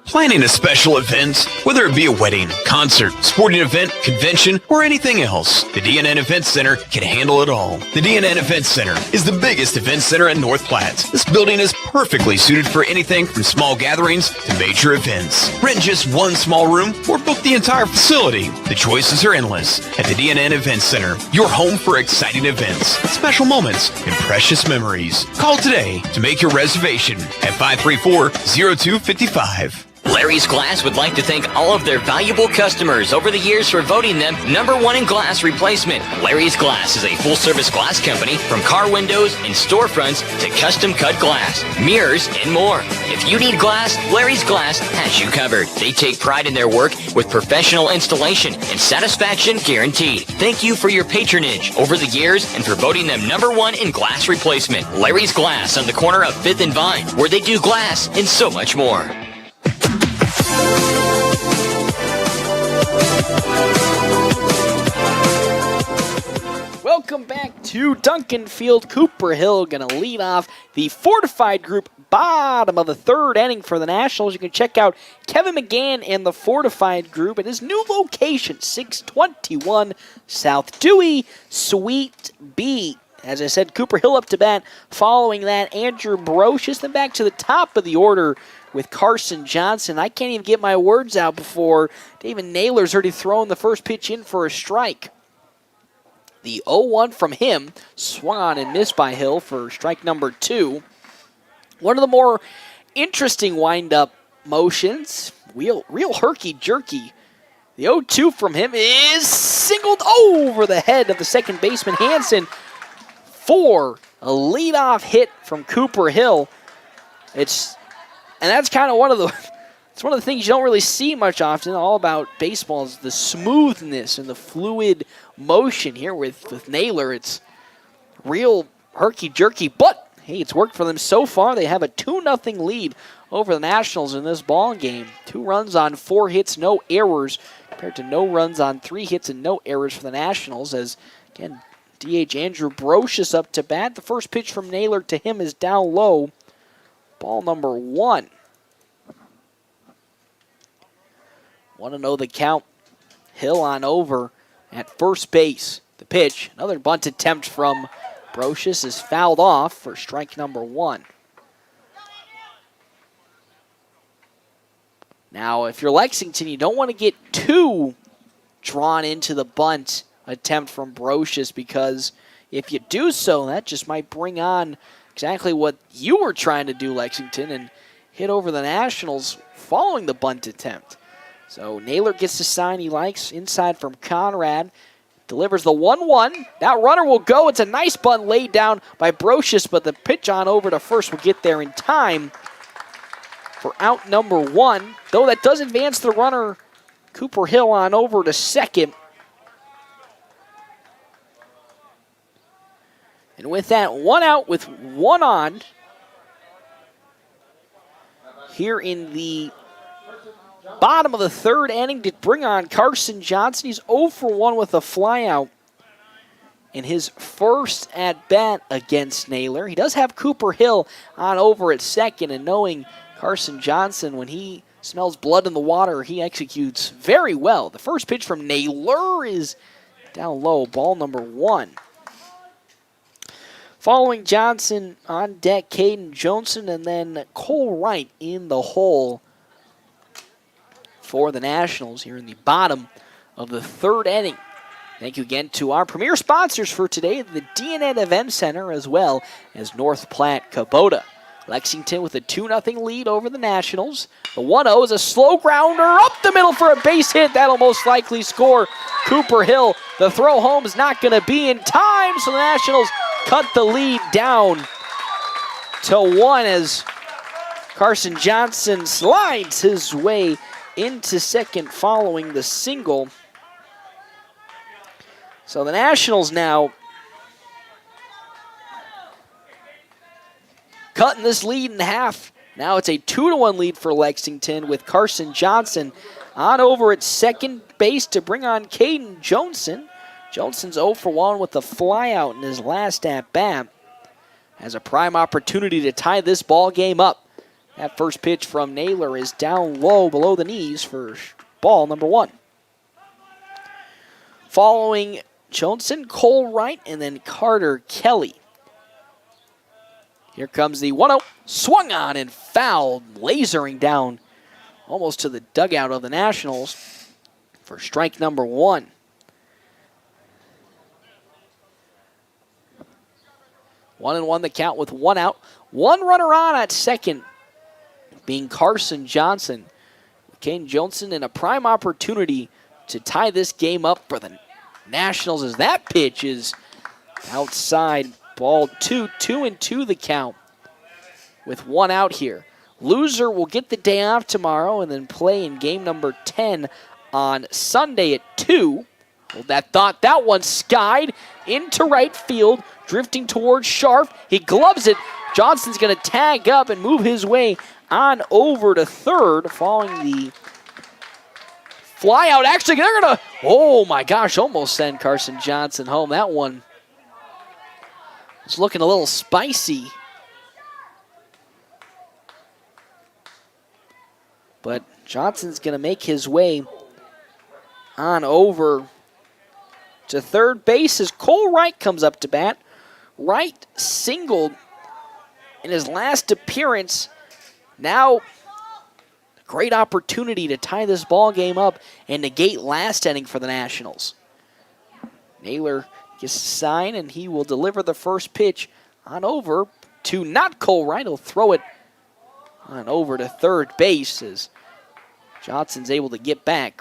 Planning a special event, whether it be a wedding, concert, sporting event, convention, or anything else, the DNN Event Center can handle it all. The DNN Event Center is the biggest event center in North Platte. This building is perfectly suited for anything from small gatherings to major events. Rent just one small room or book the entire facility. The choices are endless at the DNN Event Center, your home for exciting events, special moments, and precious memories. Call today to make your reservation at 534-0255. Larry's Glass would like to thank all of their valuable customers over the years for voting them #1 in glass replacement. Larry's Glass is a full-service glass company from car windows and storefronts to custom-cut glass, mirrors, and more. If you need glass, Larry's Glass has you covered. They take pride in their work with professional installation and satisfaction guaranteed. Thank you for your patronage over the years and for voting them #1 in glass replacement. Larry's Glass on the corner of 5th and Vine, where they do glass and so much more. Welcome back to Duncan Field. Cooper Hill going to lead off the fortified group, bottom of the third inning for the Nationals. You can check out Kevin McGann and the fortified group at his new location, 621 South Dewey, Suite B. As I said, Cooper Hill up to bat. Following that, Andrew Brocious. Then back to the top of the order with Carson Johnson. I can't even get my words out before David Naylor's already thrown the first pitch in for a strike. The 0-1 from him, swung on and missed by Hill for strike number 2. One of the more interesting wind-up motions, real herky-jerky. The 0-2 from him is singled over the head of the second baseman, Hansen, for a leadoff hit from Cooper Hill. And that's kind of one of the things you don't really see much often. All about baseball is the smoothness and the fluid motion here with Naylor. It's real herky-jerky, but hey, it's worked for them so far. They have a 2-0 lead over the Nationals in this ball game. 2 runs on 4 hits, no errors, compared to no runs on 3 hits and no errors for the Nationals. As again, DH Andrew Brocious up to bat. The first pitch from Naylor to him is down low. Ball number 1. 1-0 the count. Hill on over at first base. The pitch, another bunt attempt from Brocious is fouled off for strike number 1. Now, if you're Lexington, you don't want to get too drawn into the bunt attempt from Brocious, because if you do so, that just might bring on exactly what you were trying to do, Lexington, and hit over the Nationals following the bunt attempt. So Naylor gets the sign he likes inside from Conrad. Delivers the 1-1. That runner will go. It's a nice bunt laid down by Brocious, but the pitch on over to first will get there in time for out number 1. Though that does advance the runner, Cooper Hill, on over to second. And with that, 1 out with 1 on here in the bottom of the third inning to bring on Carson Johnson. He's 0 for 1 with a flyout in his first at-bat against Naylor. He does have Cooper Hill on over at second, and knowing Carson Johnson, when he smells blood in the water, he executes very well. The first pitch from Naylor is down low, ball number 1. Following Johnson on deck, Caden Johnson, and then Cole Wright in the hole for the Nationals here in the bottom of the third inning. Thank you again to our premier sponsors for today, the DNN Event Center, as well as North Platte Kubota. Lexington with a 2-0 lead over the Nationals. The 1-0 is a slow grounder up the middle for a base hit. That'll most likely score Cooper Hill. The throw home is not going to be in time, so the Nationals cut the lead down to 1 as Carson Johnson slides his way into second following the single. So the Nationals now cutting this lead in half. Now it's a 2-1 lead for Lexington with Carson Johnson on over at second base to bring on Caden Johnson. Johnson's 0 for 1 with a flyout in his last at-bat. Has a prime opportunity to tie this ball game up. That first pitch from Naylor is down low below the knees for ball number 1. Following Johnson, Cole Wright, and then Carter Kelly. Here comes the 1-0. Swung on and fouled, lasering down almost to the dugout of the Nationals for strike number 1. 1-1 the count with 1 out. 1 runner on at second, being Carson Johnson. Caden Johnson in a prime opportunity to tie this game up for the Nationals as that pitch is outside. Ball 2, 2-2 the count with 1 out here. Loser will get the day off tomorrow and then play in game number 10 on Sunday at 2. Well, that one skied into right field, drifting towards Sharp. He gloves it. Johnson's going to tag up and move his way on over to third following the fly out. Actually, they're going to, oh my gosh, almost send Carson Johnson home. That one is looking a little spicy. But Johnson's going to make his way on over to third base as Cole Wright comes up to bat. Wright singled in his last appearance. Now, great opportunity to tie this ball game up and negate last inning for the Nationals. Naylor gets a sign, and he will deliver the first pitch on over to not Cole Wright. He'll throw it on over to third base as Johnson's able to get back.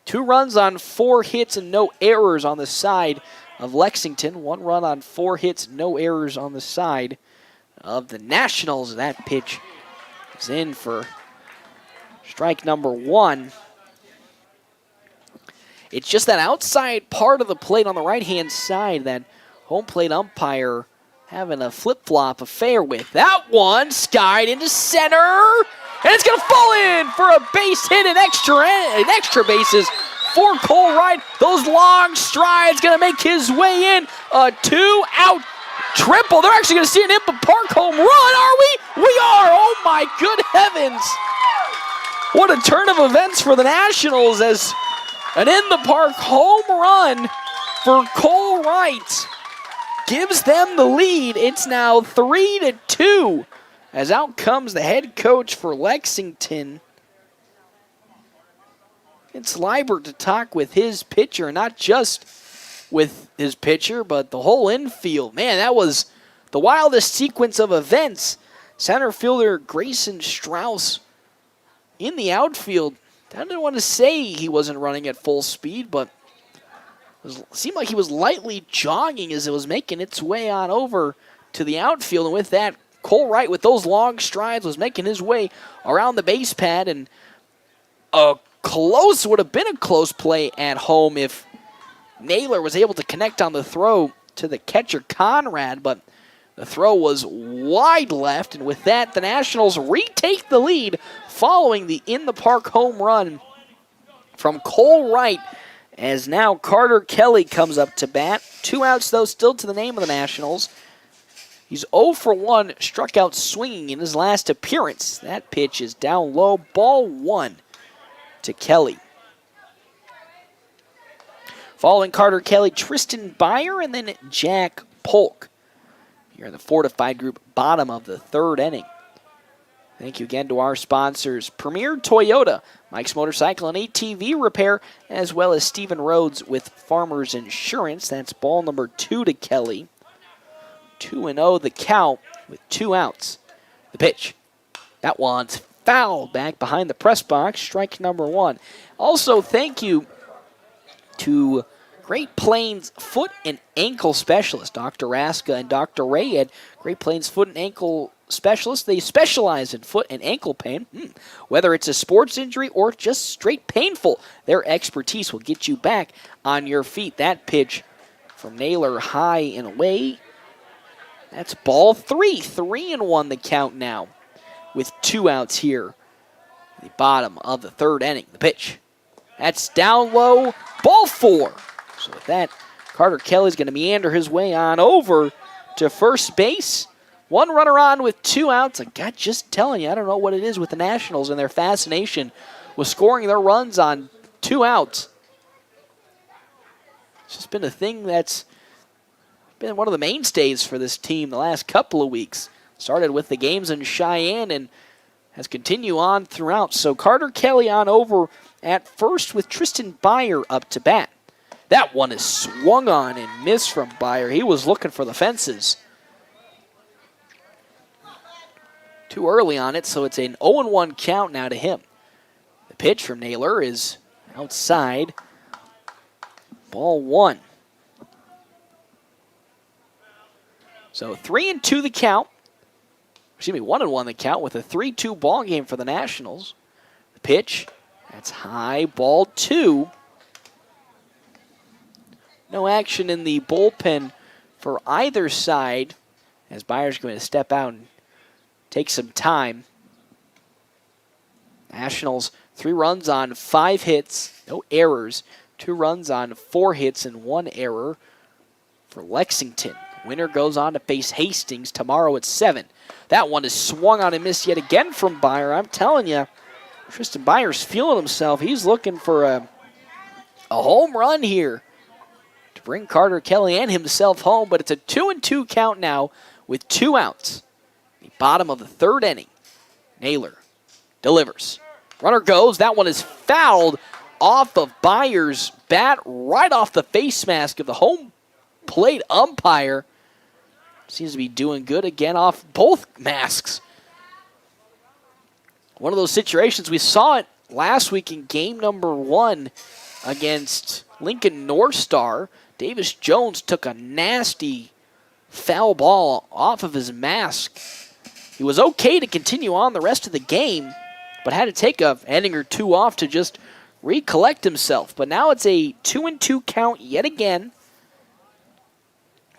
2 runs on 4 hits and no errors on the side of Lexington. 1 run on 4 hits, no errors on the side of the Nationals. That pitch is in for strike number 1. It's just that outside part of the plate on the right-hand side that home plate umpire having a flip-flop affair with. That one skied into center, and it's going to fall in for a base hit and extra bases for Cole Wright. Those long strides going to make his way in. A 2-out triple. They're actually going to see an Impa Park home run, are we? We are! Oh my good heavens! What a turn of events for the Nationals as an in-the-park home run for Cole Wright gives them the lead. It's now 3-2 as out comes the head coach for Lexington. It's Liebert to talk with his pitcher, not just with his pitcher, but the whole infield. Man, that was the wildest sequence of events. Center fielder Grayson Strauss in the outfield. I didn't want to say he wasn't running at full speed, but it seemed like he was lightly jogging as it was making its way on over to the outfield. And with that, Cole Wright, with those long strides, was making his way around the base pad. And would have been a close play at home if Naylor was able to connect on the throw to the catcher Conrad, but the throw was wide left, and with that, the Nationals retake the lead following the in-the-park home run from Cole Wright, as now Carter Kelly comes up to bat. 2 outs, though, still to the name of the Nationals. He's 0 for 1, struck out swinging in his last appearance. That pitch is down low, ball 1 to Kelly. Following Carter Kelly, Tristan Byer, and then Jack Polk. Here in the 4-5 group, bottom of the 3rd inning. Thank you again to our sponsors, Premier Toyota, Mike's Motorcycle and ATV Repair, as well as Stephen Rhodes with Farmers Insurance. That's ball number 2 to Kelly. 2-0 the count with 2 outs. The pitch. That one's fouled back behind the press box. Strike number 1. Also, thank you to Great Plains Foot and Ankle Specialist, Dr. Raska and Dr. Ray at Great Plains Foot and Ankle Specialist. They specialize in foot and ankle pain. Whether it's a sports injury or just straight painful, their expertise will get you back on your feet. That pitch from Naylor high and away. That's ball 3. 3-1 the count now with 2 outs here. The bottom of the 3rd inning. The pitch. That's down low. Ball 4. So with that, Carter Kelly's going to meander his way on over to first base. 1 runner on with 2 outs. I got just telling you, I don't know what it is with the Nationals and their fascination with scoring their runs on 2 outs. It's just been a thing that's been one of the mainstays for this team the last couple of weeks. Started with the games in Cheyenne and has continued on throughout. So Carter Kelly on over at first with Tristan Byer up to bat. That one is swung on and missed from Byer. He was looking for the fences. Too early on it, so it's an 0-1 count now to him. The pitch from Naylor is outside. Ball 1. So 3-2 the count. Excuse me, 1-1 the count with a 3-2 ball game for the Nationals. The pitch, that's high, ball 2. No action in the bullpen for either side as Byer's going to step out and take some time. Nationals, 3 runs on 5 hits, no errors. 2 runs on 4 hits and 1 error for Lexington. Winner goes on to face Hastings tomorrow at 7. That one is swung on and missed yet again from Byer. I'm telling you, Tristan Byer's feeling himself. He's looking for a home run here to bring Carter Kelly and himself home, but it's a 2-2 count now with 2 outs. The bottom of the 3rd inning. Naylor delivers. Runner goes. That one is fouled off of Byer's bat, right off the face mask of the home plate umpire. Seems to be doing good again off both masks. One of those situations, we saw it last week in game number 1 against Lincoln North Star. Davis Jones took a nasty foul ball off of his mask. He was okay to continue on the rest of the game, but had to take an inning or 2 off to just recollect himself. But now it's a 2-2 count yet again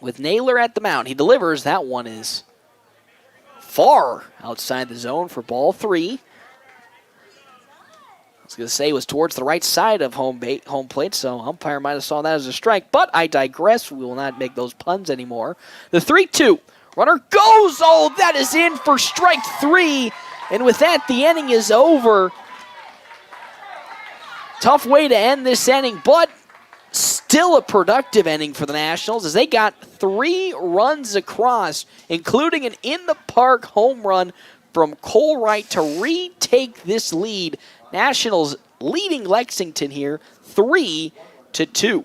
with Naylor at the mound. He delivers. That one is far outside the zone for ball 3. I was going to say it was towards the right side of home plate, so umpire might have saw that as a strike, but I digress. We will not make those puns anymore. The 3-2. Runner goes. Oh, that is in for strike 3. And with that, the inning is over. Tough way to end this inning, but still a productive inning for the Nationals as they got 3 runs across, including an in-the-park home run from Cole Wright to retake this lead. Nationals leading Lexington here 3-2.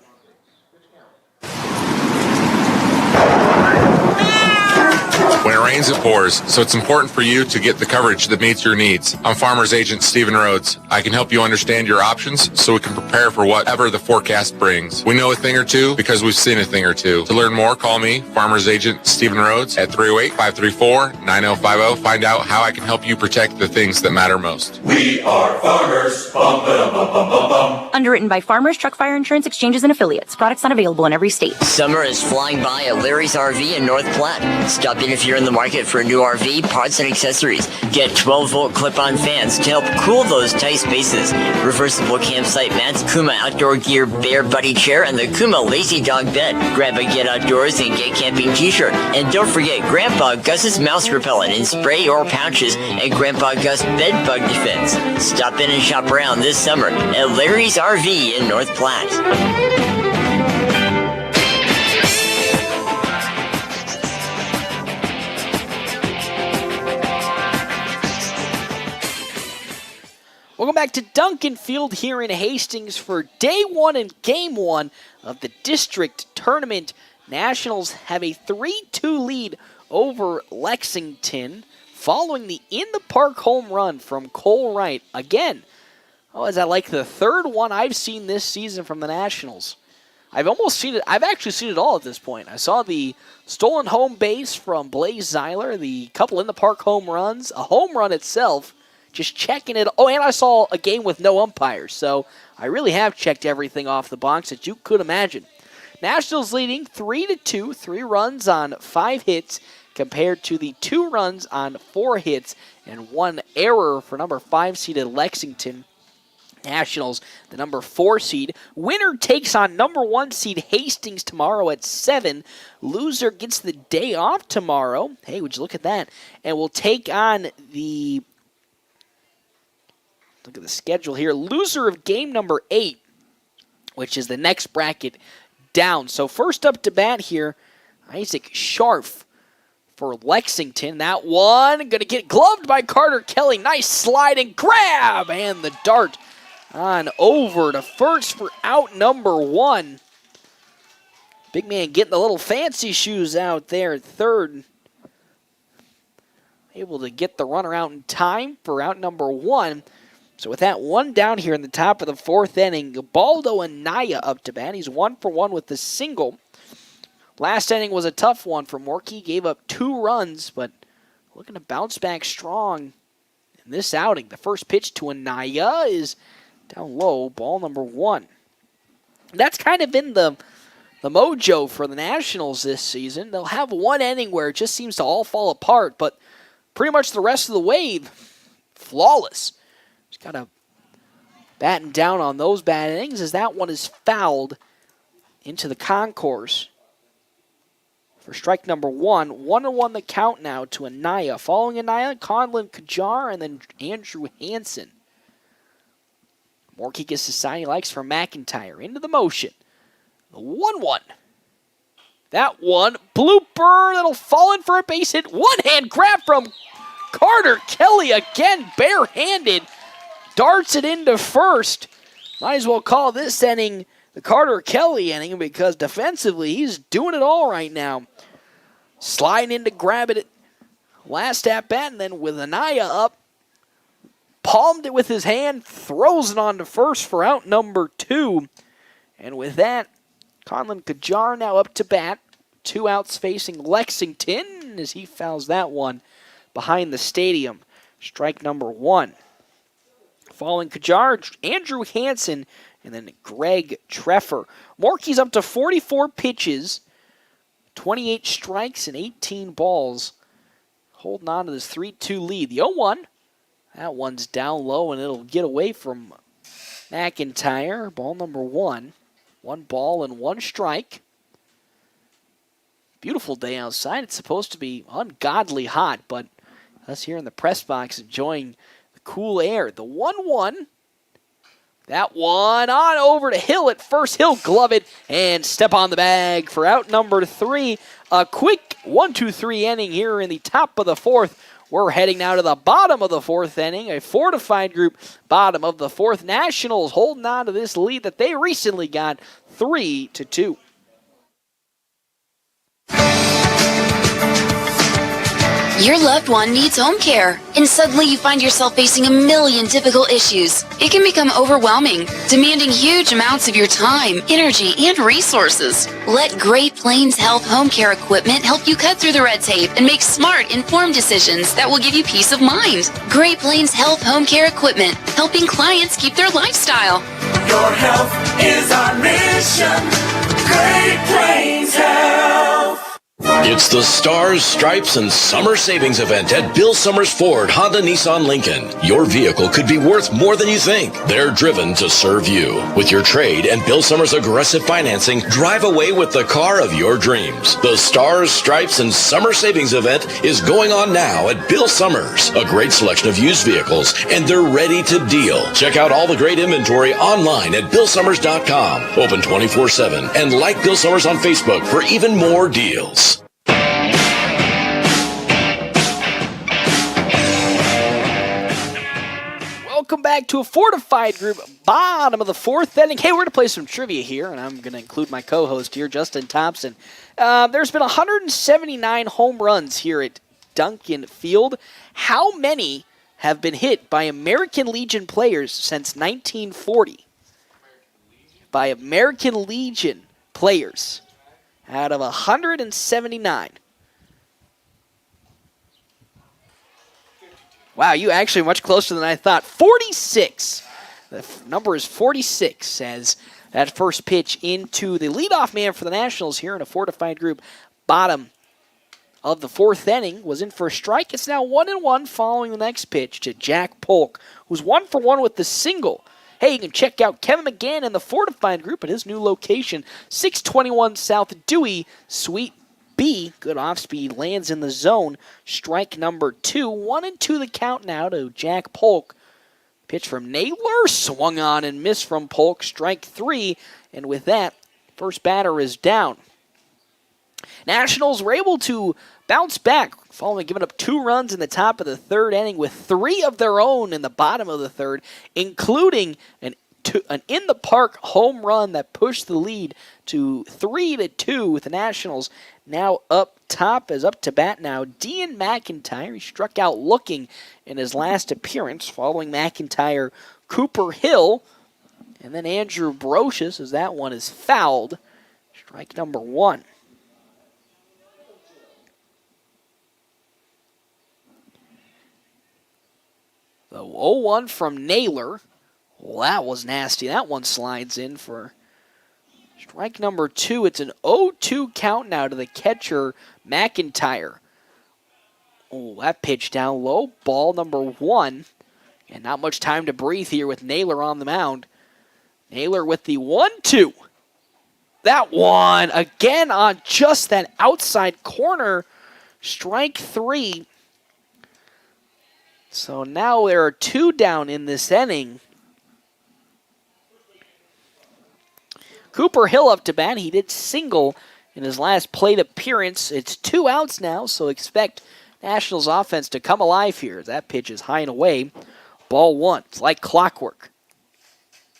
When it rains, it pours, so it's important for you to get the coverage that meets your needs. I'm Farmers Agent Stephen Rhodes. I can help you understand your options so we can prepare for whatever the forecast brings. We know a thing or two because we've seen a thing or two. To learn more, call me, Farmers Agent Stephen Rhodes, at 308-534-9050. Find out how I can help you protect the things that matter most. We are farmers. Bum, ba, bum, bum, bum, bum. Underwritten by Farmers Truck Fire Insurance Exchanges and Affiliates. Products not available in every state. Summer is flying by at Larry's RV in North Platte. Stop in if you're in the market for a new RV, parts, and accessories. Get 12-volt clip-on fans to help cool those tight spaces. Reversible campsite mats, Kuma outdoor gear bear buddy chair, and the Kuma lazy dog bed. Grab a Get Outdoors and Get Camping t-shirt. And don't forget Grandpa Gus's mouse repellent in spray or pouches and Grandpa Gus bed bug defense. Stop in and shop around this summer at Larry's RV in North Platte. back to Duncan Field here in Hastings for day one and game one of the district tournament. Nationals have a 3-2 lead over Lexington following the in-the-park home run from Cole Wright. Again, is that like the third one I've seen this season from the Nationals? I've actually seen it all at this point. I saw the stolen home base from Blaze Zeiler, the couple in-the-park home runs, a home run itself, just checking it. Oh, and I saw a game with no umpires, so I really have checked everything off the box that you could imagine. Nationals leading 3-2, 3 runs on 5 hits, compared to the 2 runs on 4 hits and 1 error for number 5 seeded Lexington. Nationals, the number 4 seed. Winner takes on number 1 seed Hastings tomorrow at 7. Loser gets the day off tomorrow. Hey, would you look at that? And will take on the... Look at the schedule here. Loser of game number 8, which is the next bracket down. So first up to bat here, Isaac Scharf for Lexington. That one going to get gloved by Carter Kelly. Nice slide and grab. And the dart on over to first for out number 1. Big man getting the little fancy shoes out there at third. Able to get the runner out in time for out number 1. So with that one down here in the top of the 4th inning, Baldo Anaya up to bat. He's 1 for 1 with the single. Last inning was a tough one for Morkey. Gave up 2 runs, but looking to bounce back strong in this outing. The first pitch to Anaya is down low, ball number 1. That's kind of been the mojo for the Nationals this season. They'll have one inning where it just seems to all fall apart, but pretty much the rest of the way, flawless. Just got to batten down on those bad innings as that one is fouled into the concourse. For strike number 1, 1-1 the count now to Anaya. Following Anaya, Conlon Kajar and then Andrew Hansen. Morkey gets the sign he likes from McIntyre. Into the motion. The 1-1. That one, blooper, that'll fall in for a base hit. One-hand grab from Carter Kelly again, barehanded. Darts it into first. Might as well call this inning the Carter Kelly inning because defensively he's doing it all right now. Sliding in to grab it last at bat, and then with Anaya up, palmed it with his hand, throws it on to first for out number 2. And with that, Conlon Kajar now up to bat. 2 outs facing Lexington as he fouls that one behind the stadium. Strike number 1. Following Kajar, Andrew Hansen, and then Greg Treffer. Morkey's up to 44 pitches, 28 strikes, and 18 balls. Holding on to this 3-2 lead. The 0-1, that one's down low, and it'll get away from McIntyre. Ball number 1. 1 ball and 1 strike. Beautiful day outside. It's supposed to be ungodly hot, but us here in the press box enjoying the cool air. The 1-1. That one on over to Hill at first. Hill glove it and step on the bag for out number 3. A quick 1-2-3 inning here in the top of the 4th. We're heading now to the bottom of the 4th inning. A fortified group, bottom of the 4th. Nationals holding on to this lead that they recently got 3-2. Your loved one needs home care, and suddenly you find yourself facing a million typical issues. It can become overwhelming, demanding huge amounts of your time, energy, and resources. Let Great Plains Health Home Care Equipment help you cut through the red tape and make smart, informed decisions that will give you peace of mind. Great Plains Health Home Care Equipment, helping clients keep their lifestyle. Your health is our mission. Great Plains Health. It's the Stars, Stripes, and Summer Savings event at Bill Summers Ford, Honda, Nissan, Lincoln. Your vehicle could be worth more than you think. They're driven to serve you. With your trade and Bill Summers aggressive financing, drive away with the car of your dreams. The Stars, Stripes, and Summer Savings event is going on now at Bill Summers. A great selection of used vehicles, and they're ready to deal. Check out all the great inventory online at BillSummers.com. Open 24/7 and like Bill Summers on Facebook for even more deals. welcome back to a fortified group, bottom of the fourth inning. Hey, we're going to play some trivia here, and I'm going to include my co-host here, Justin Thompson. There's been 179 home runs here at Duncan Field. How many have been hit by American Legion players since 1940? By American Legion players out of 179. Wow, you actually much closer than I thought. 46. The number is 46 as that first pitch into the leadoff man for the Nationals here in a fortified group. Bottom of the fourth inning was in for a strike. It's now 1-1 following the next pitch to Jack Polk, who's 1 for 1 with the single. Hey, you can check out Kevin McGann and the fortified group at his new location, 621 South Dewey, Suite B. Good off-speed, lands in the zone. Strike number 2. 1-2 the count now to Jack Polk. Pitch from Naylor, swung on and missed from Polk. Strike 3, and with that, first batter is down. Nationals were able to bounce back following giving up 2 runs in the top of the third inning with 3 of their own in the bottom of the third, including an in-the-park home run that pushed the lead to 3-2 with the Nationals now up top. As up to bat now, Dean McIntyre. He struck out looking in his last appearance following McIntyre, Cooper Hill, and then Andrew Brocious as that one is fouled. Strike number 1. The 0-1 from Naylor. Well, that was nasty. That one slides in for strike number 2. It's an 0-2 count now to the catcher, McIntyre. Oh, that pitch down low. Ball number 1. And not much time to breathe here with Naylor on the mound. Naylor with the 1-2. That one again on just that outside corner. Strike 3. So now there are 2 down in this inning. Cooper Hill up to bat. He did single in his last plate appearance. It's 2 outs now, so expect Nationals offense to come alive here. That pitch is high and away. Ball 1. It's like clockwork.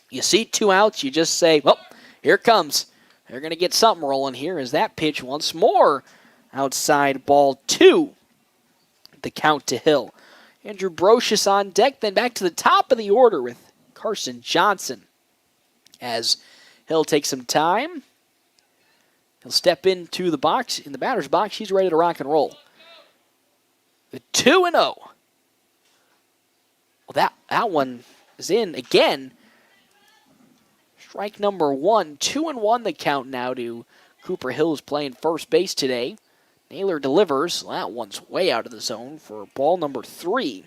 You see 2 outs, you just say, well, here it comes. They're going to get something rolling here as that pitch once more outside. Ball 2. The count to Hill. Andrew Brocious on deck, then back to the top of the order with Carson Johnson as Hill takes some time. He'll step into the box, in the batter's box. He's ready to rock and roll. The 2-0. Well, that one is in again. Strike number 1. 2-1 the count now to Cooper Hill, who's playing first base today. Naylor delivers. That one's way out of the zone for ball number 3.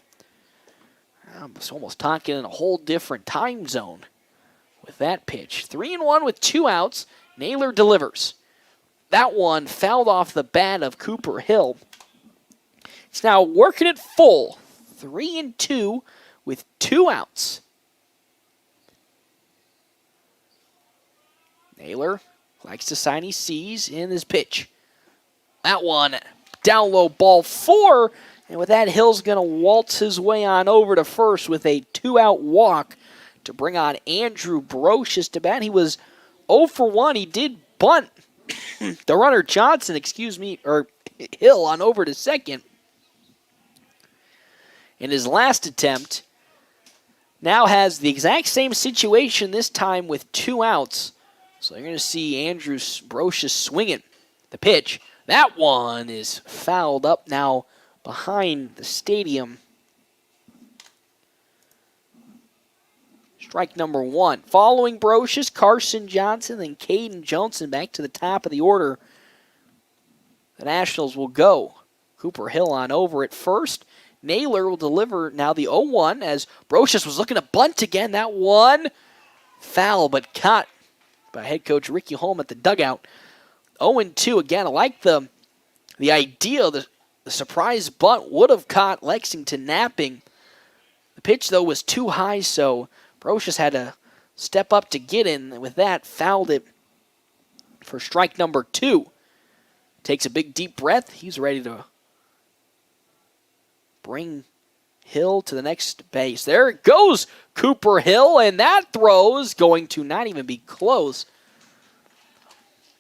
I'm almost talking in a whole different time zone with that pitch. 3-1 with 2 outs. Naylor delivers. That one fouled off the bat of Cooper Hill. It's now working it full. 3-2 with 2 outs. Naylor likes the sign he sees in his pitch. That one down low, ball 4. And with that, Hill's going to waltz his way on over to first with a 2-out walk to bring on Andrew Brocious to bat. He was 0 for 1. He did bunt the runner Johnson, or Hill on over to second. In his last attempt, now has the exact same situation, this time with 2 outs. So you're going to see Andrew Brocious swinging the pitch. That one is fouled up now behind the stadium. Strike number 1. Following Brocious, Carson Johnson, then Caden Johnson back to the top of the order. The Nationals will go. Cooper Hill on over at first. Naylor will deliver now the 0-1 as Brocious was looking to bunt again. That one foul, but caught by head coach Ricky Holm at the dugout. 0-2 again. I like the idea. The surprise bunt would have caught Lexington napping. The pitch, though, was too high, so Brocious had to step up to get in. And with that, fouled it for strike number 2. Takes a big, deep breath. He's ready to bring Hill to the next base. There it goes, Cooper Hill, and that throw is going to not even be close.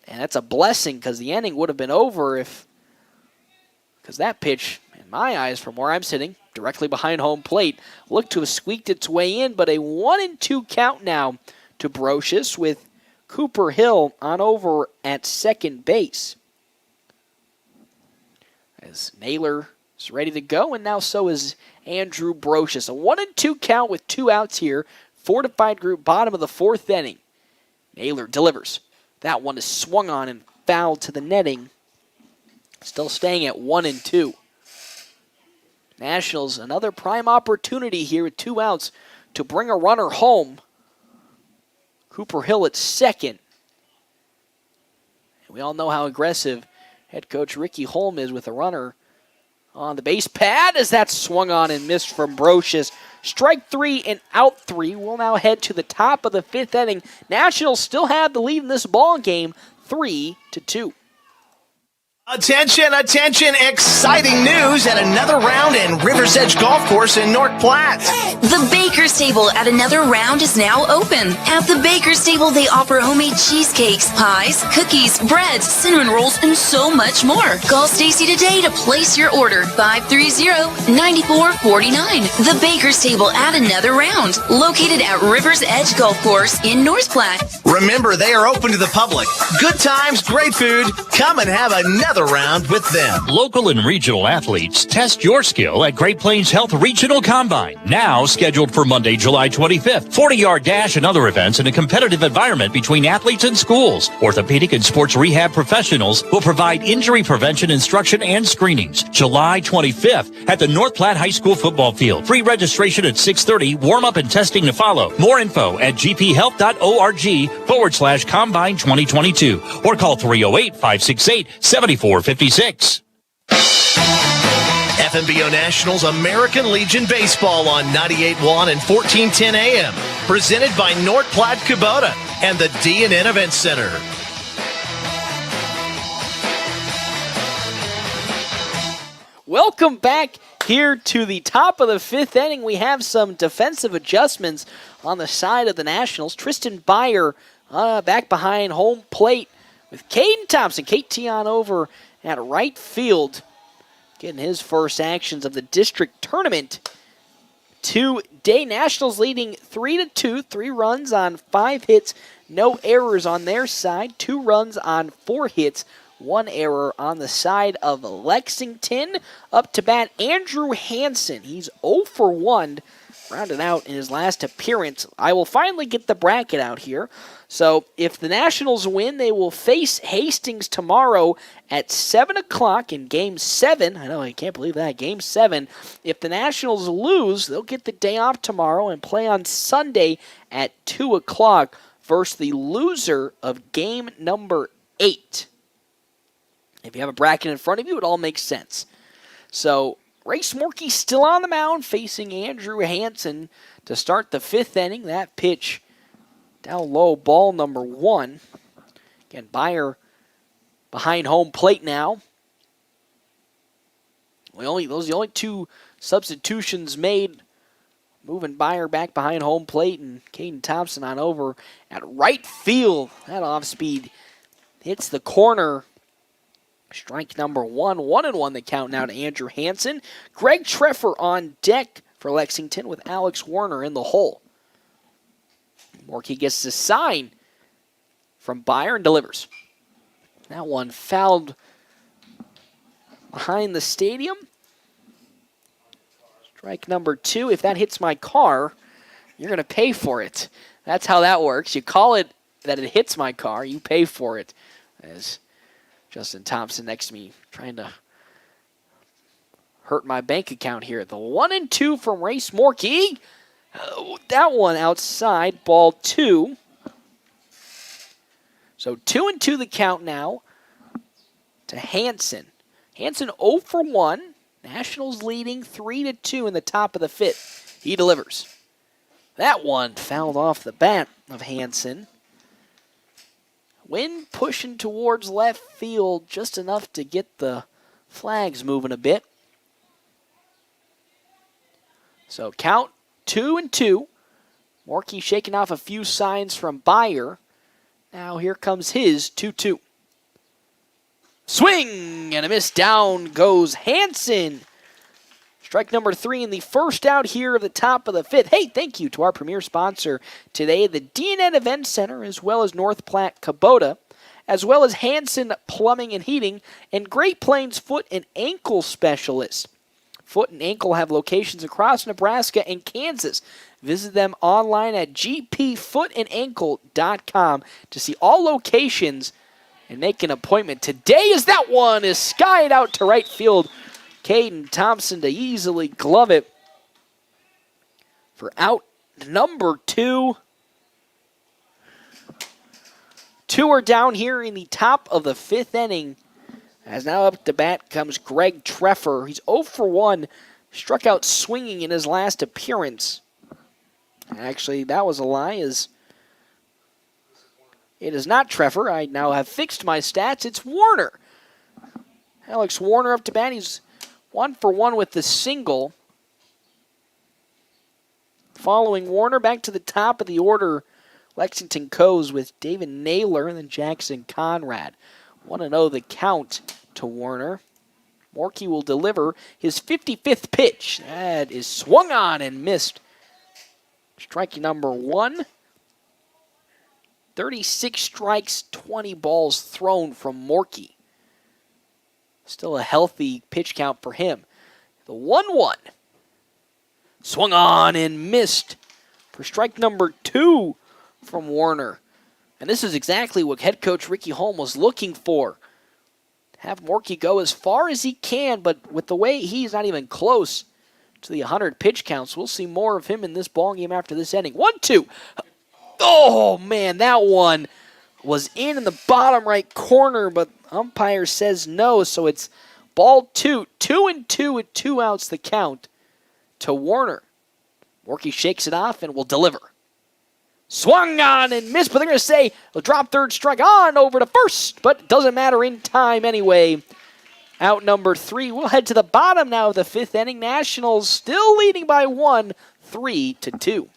And that's a blessing because the inning would have been over because that pitch, in my eyes, from where I'm sitting, directly behind home plate, looked to have squeaked its way in, but a 1-2 count now to Brocious with Cooper Hill on over at second base. As Naylor is ready to go, and now so is Andrew Brocious. A 1-2 count with 2 outs here. Fortified group, bottom of the 4th inning. Naylor delivers. That one is swung on and fouled to the netting. Still staying at 1-2. Nationals, another prime opportunity here with 2 outs to bring a runner home. Cooper Hill at second. And we all know how aggressive head coach Ricky Holm is with a runner on the base pad as that swung on and missed from Brocious. Strike 3 and out 3. We'll now head to the top of the 5th inning. Nationals still have the lead in this ball game, 3-2. Attention, attention, exciting news at another round in River's Edge Golf Course in North Platte. The Baker's Table at another round is now open. At the Baker's Table, they offer homemade cheesecakes, pies, cookies, breads, cinnamon rolls, and so much more. Call Stacy today to place your order, 530-9449. The Baker's Table at another round, located at River's Edge Golf Course in North Platte. Remember, they are open to the public. Good times, great food. Come and have another round with them. Local and regional athletes, test your skill at Great Plains Health Regional Combine. Now scheduled for Monday, July 25th. 40-yard dash and other events in a competitive environment between athletes and schools. Orthopedic and sports rehab professionals will provide injury prevention instruction and screenings. July 25th at the North Platte High School football field. Free registration at 6:30. Warm-up and testing to follow. More info at gphealth.org/Combine 2022 or call 308-568-7456. FNBO Nationals American Legion Baseball on 98.1 and 1410 AM. Presented by North Platte Kubota and the D&N Event Center. Welcome back here to the top of the 5th inning. We have some defensive adjustments on the side of the Nationals. Tristan Beyer back behind home plate with Caden Thompson. KT on over at right field, getting his first actions of the district tournament today. Nationals leading 3-2, 3 runs on 5 hits, no errors on their side, 2 runs on 4 hits, 1 error on the side of Lexington. Up to bat, Andrew Hansen. He's 0 for 1, rounded out in his last appearance. I will finally get the bracket out here. So if the Nationals win, they will face Hastings tomorrow at 7 o'clock in Game 7. I know, I can't believe that. Game 7. If the Nationals lose, they'll get the day off tomorrow and play on Sunday at 2 o'clock versus the loser of Game number 8. If you have a bracket in front of you, it all makes sense. So Ray Smorky still on the mound facing Andrew Hansen to start the 5th inning. That pitch down low, ball number 1. Again, Beyer behind home plate now. Those are the only 2 substitutions made. Moving Beyer back behind home plate and Caden Thompson on over at right field. That off speed hits the corner. Strike number 1. 1-1 the count now to Andrew Hansen. Greg Treffer on deck for Lexington with Alex Warner in the hole. Morkey gets the sign from Beyer and delivers. That one fouled behind the stadium. Strike number 2. If that hits my car, you're going to pay for it. That's how that works. You call it that it hits my car, you pay for it. As Justin Thompson next to me trying to hurt my bank account here. The 1-2 from Ray Smorky. That one outside, ball 2. So 2-2 the count now to Hansen. Hansen 0 for 1. Nationals leading 3-2 in the top of the 5th. He delivers. That one fouled off the bat of Hansen. Wind pushing towards left field just enough to get the flags moving a bit. So count 2-2. Morkey shaking off a few signs from Beyer. Now here comes his 2-2. Swing and a miss. Down goes Hansen. Strike number 3 in the first out here at the top of the 5th. Hey, thank you to our premier sponsor today, the DNN Event Center, as well as North Platte Kubota, as well as Hansen Plumbing and Heating, and Great Plains Foot and Ankle Specialists. Foot and Ankle have locations across Nebraska and Kansas. Visit them online at gpfootandankle.com to see all locations and make an appointment. Today as that one is skied out to right field. Caden Thompson to easily glove it for out number 2. 2 are down here in the top of the 5th inning. As now up to bat comes Greg Treffer. He's 0 for 1, struck out swinging in his last appearance. Actually, that was a lie, as it is not Treffer. I now have fixed my stats. It's Warner. Alex Warner up to bat. He's 1 for 1 with the single. Following Warner, back to the top of the order, Lexington Coes with David Naylor and then Jackson Conrad. 1-0 the count to Warner. Morkey will deliver his 55th pitch. That is swung on and missed. Strike number 1. 36 strikes, 20 balls thrown from Morkey. Still a healthy pitch count for him. The 1-1. Swung on and missed for strike number 2 from Warner. And this is exactly what head coach Ricky Holm was looking for. Have Morkey go as far as he can, but with the way he's not even close to the 100 pitch counts, we'll see more of him in this ballgame after this inning. 1-2. Oh, man, that one was in the bottom right corner, but umpire says no, so it's ball 2. 2-2 with 2 outs the count to Warner. Morkey shakes it off and will deliver. Swung on and missed, but they're going to say he'll drop third, strike on over to first, but it doesn't matter in time anyway. Out number 3. We'll head to the bottom now of the 5th inning. Nationals still leading by 1, 3-2.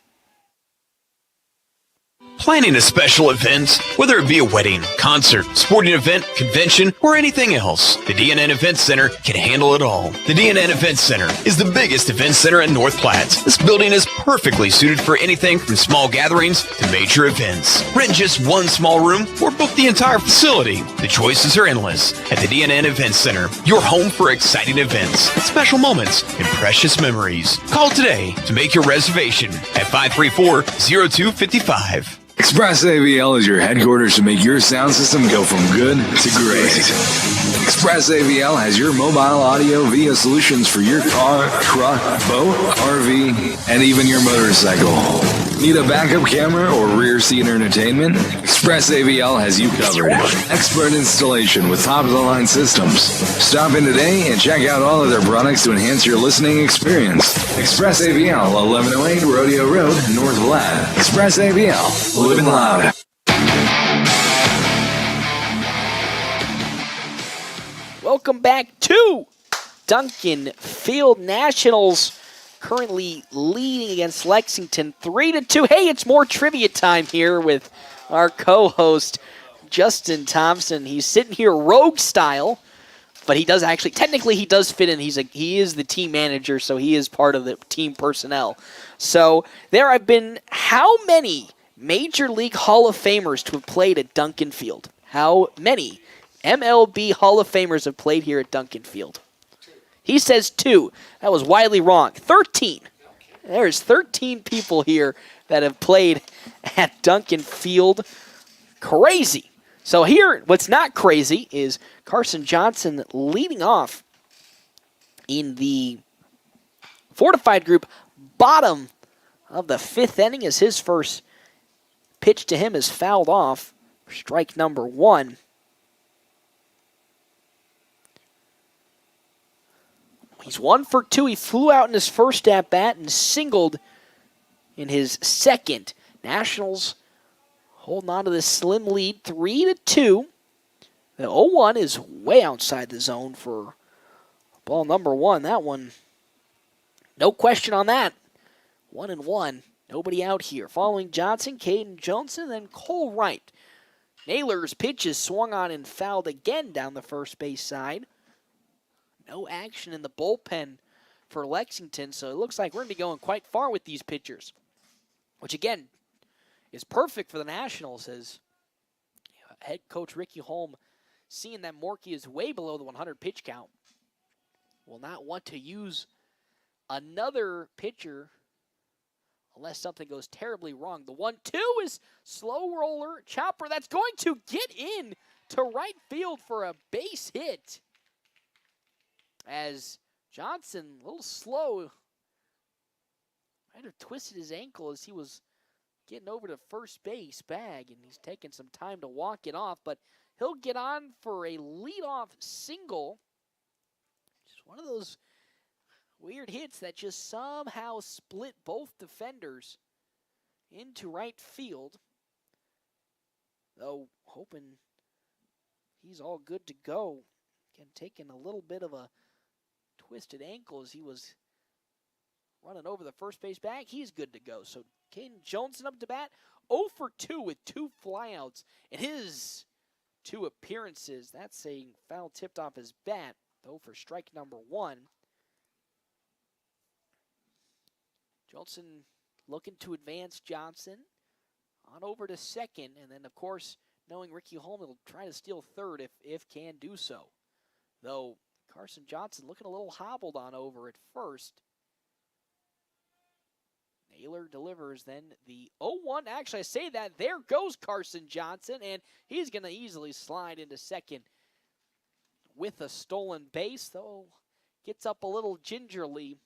Planning a special event, whether it be a wedding, concert, sporting event, convention, or anything else, the DNN Event Center can handle it all. The DNN Event Center is the biggest event center in North Platte. This building is perfectly suited for anything from small gatherings to major events. Rent just one small room or book the entire facility. The choices are endless at the DNN Event Center, your home for exciting events, special moments, and precious memories. Call today to make your reservation at 534-0255. Express AVL is your headquarters to make your sound system go from good to great. Express AVL has your mobile audio via solutions for your car, truck, boat, RV, and even your motorcycle. Need a backup camera or rear seat entertainment? Express AVL has you covered. Expert installation with top-of-the-line systems. Stop in today and check out all of their products to enhance your listening experience. Express AVL, 1108 Rodeo Road, North Platte. Express AVL, living loud. Welcome back to Duncan Field. Nationals currently leading against Lexington 3-2. Hey, it's more trivia time here with our co-host Justin Thompson. He's sitting here rogue style, but he does actually, technically he does fit in. He is the team manager, so he is part of the team personnel. So there have been how many Major League Hall of Famers to have played at Duncan Field? How many MLB Hall of Famers have played here at Duncan Field? He says 2. That was widely wrong. 13. There's 13 people here that have played at Duncan Field. Crazy. So here, what's not crazy is Carson Johnson leading off in the fortified group. Bottom of the 5th inning as his first pitch to him is fouled off. Strike number 1. He's 1 for 2. He flew out in his first at-bat and singled in his second. Nationals holding on to this slim lead, 3-2. The 0-1 is way outside the zone for ball number 1. That one, no question on that. 1-1. Nobody out here. Following Johnson, Caden Johnson, then Cole Wright. Naylor's pitch is swung on and fouled again down the first base side. No action in the bullpen for Lexington, so it looks like we're going to be going quite far with these pitchers, which again is perfect for the Nationals, as head coach Ricky Holm, seeing that Morkey is way below the 100 pitch count, will not want to use another pitcher unless something goes terribly wrong. The 1-2 is slow roller chopper. That's going to get in to right field for a base hit. As Johnson, a little slow, might have twisted his ankle as he was getting over to first base bag, and he's taking some time to walk it off, but he'll get on for a leadoff single. Just one of those weird hits that just somehow split both defenders into right field. Though, hoping he's all good to go. Again, taking a little bit of a twisted ankle as he was running over the first base bag. He's good to go. So, Caden Johnson up to bat, 0 for 2 with 2 flyouts in his 2 appearances. That's a foul tipped off his bat, though, for strike number 1. Johnson looking to advance Johnson on over to second, and then, of course, knowing Ricky Holm will try to steal third if can do so. Though Carson Johnson looking a little hobbled on over at first. Naylor delivers then the 0-1. Actually, I say that. There goes Carson Johnson, and he's going to easily slide into second with a stolen base, though gets up a little gingerly.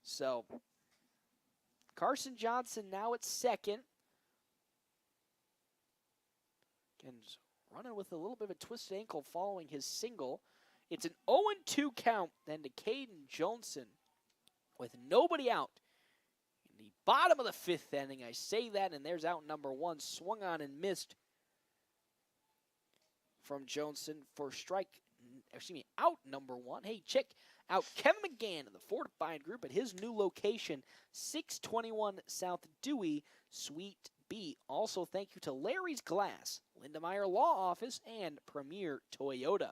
So, Carson Johnson now at second. Again, running with a little bit of a twisted ankle following his single. It's an 0-2 count then to Caden Johnson with nobody out. In the bottom of the 5th inning, I say that, and there's out number 1. Swung on and missed from Johnson for out number 1. Hey, check out Kevin McGann in the Fortified Group at his new location, 621 South Dewey, Suite B. Also, thank you to Larry's Glass, Lindemeyer Law Office, and Premier Toyota.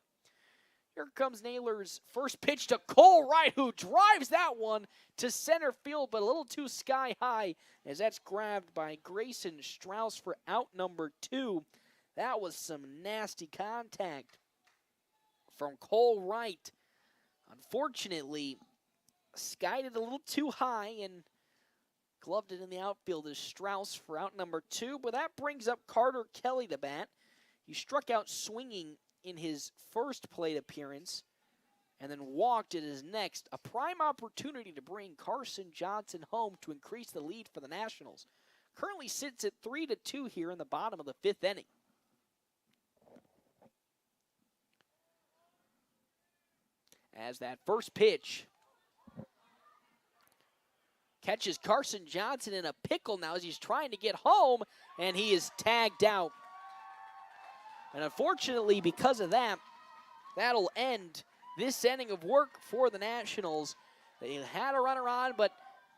Here comes Naylor's first pitch to Cole Wright, who drives that one to center field, but a little too sky high, as that's grabbed by Grayson Strauss for out number 2. That was some nasty contact from Cole Wright. Unfortunately, skied it a little too high and gloved it in the outfield as Strauss for out number 2, but that brings up Carter Kelly to bat. He struck out swinging in his first plate appearance and then walked in his next. A prime opportunity to bring Carson Johnson home to increase the lead for the Nationals. Currently sits at 3-2 here in the bottom of the 5th inning. As that first pitch catches Carson Johnson in a pickle now as he's trying to get home, and he is tagged out. And unfortunately, because of that, that'll end this inning of work for the Nationals. They had a runner on, but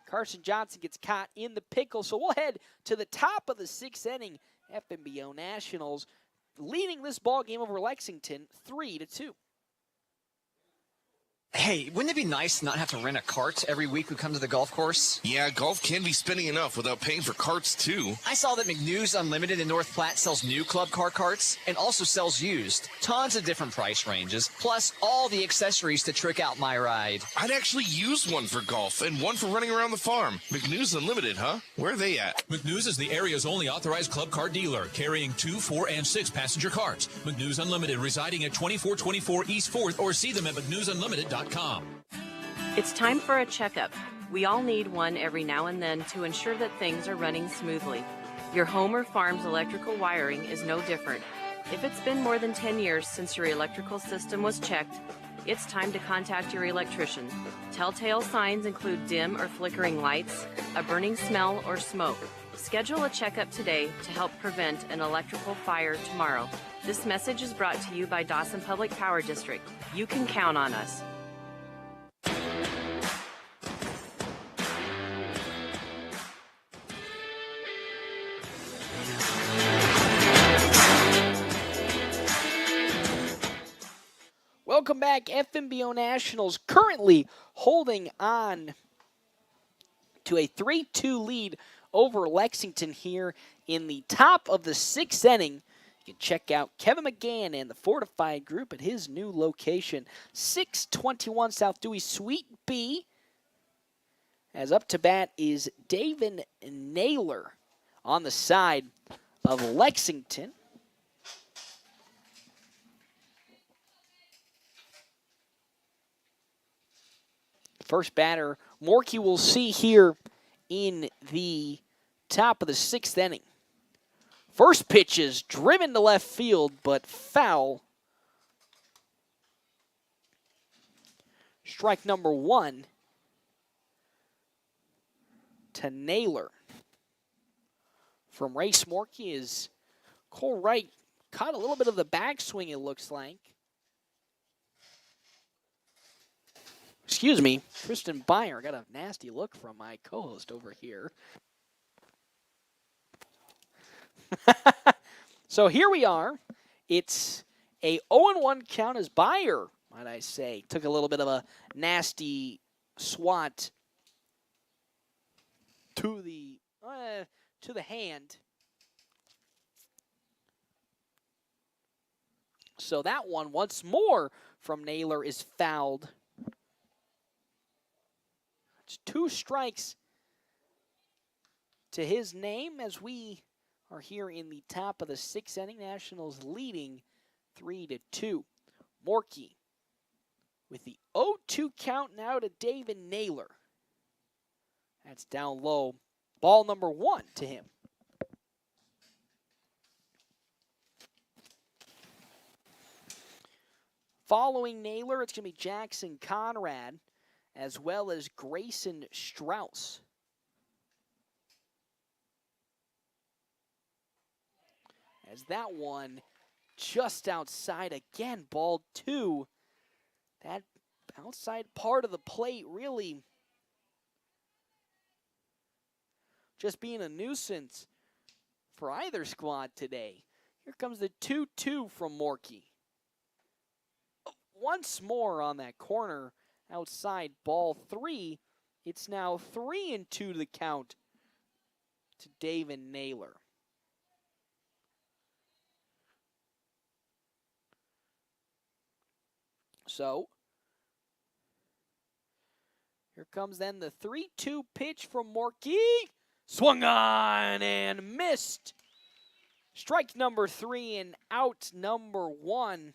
Carson Johnson gets caught in the pickle. So we'll head to the top of the 6th inning. FNBO Nationals leading this ball game over Lexington 3-2. Hey, wouldn't it be nice to not have to rent a cart every week we come to the golf course? Yeah, golf can be spending enough without paying for carts, too. I saw that McNews Unlimited in North Platte sells new club car carts and also sells used. Tons of different price ranges, plus all the accessories to trick out my ride. I'd actually use one for golf and one for running around the farm. McNews Unlimited, huh? Where are they at? McNews is the area's only authorized club car dealer, carrying 2, 4, and 6 passenger carts. McNews Unlimited residing at 2424 East 4th, or see them at McNewsUnlimited.com. It's time for a checkup. We all need one every now and then to ensure that things are running smoothly. Your home or farm's electrical wiring is no different. If it's been more than 10 years since your electrical system was checked, it's time to contact your electrician. Telltale signs include dim or flickering lights, a burning smell, or smoke. Schedule a checkup today to help prevent an electrical fire tomorrow. This message is brought to you by Dawson Public Power District. You can count on us. Welcome back. FNBO Nationals currently holding on to a 3-2 lead over Lexington here in the top of the 6th inning. You can check out Kevin McGann and the Fortified Group at his new location, 621 South Dewey Suite B. As up to bat is David Naylor on the side of Lexington. First batter, Morkey will see here in the top of the 6th inning. First pitch is driven to left field, but foul. Strike number 1 to Naylor. From Race Morkey is Cole Wright. Caught a little bit of the backswing, it looks like. Excuse me, Tristan Byer got a nasty look from my co-host over here. So here we are. It's a 0-1 count as Byer, might I say, took a little bit of a nasty swat to the hand. So that one, once more from Naylor, is fouled. It's 2 strikes to his name as we are here in the top of the 6th inning. Nationals leading 3-2. Morkey with the 0-2 count now to David Naylor. That's down low. Ball number 1 to him. Following Naylor, it's going to be Jackson Conrad as well as Grayson Strauss. As that one just outside again, ball 2. That outside part of the plate really just being a nuisance for either squad today. Here comes the 2-2 from Morkey. Once more on that corner outside, ball 3. It's now 3-2 to the count to David Naylor. So, here comes then the 3-2 pitch from Morkey. Swung on and missed. Strike number 3 and out number 1.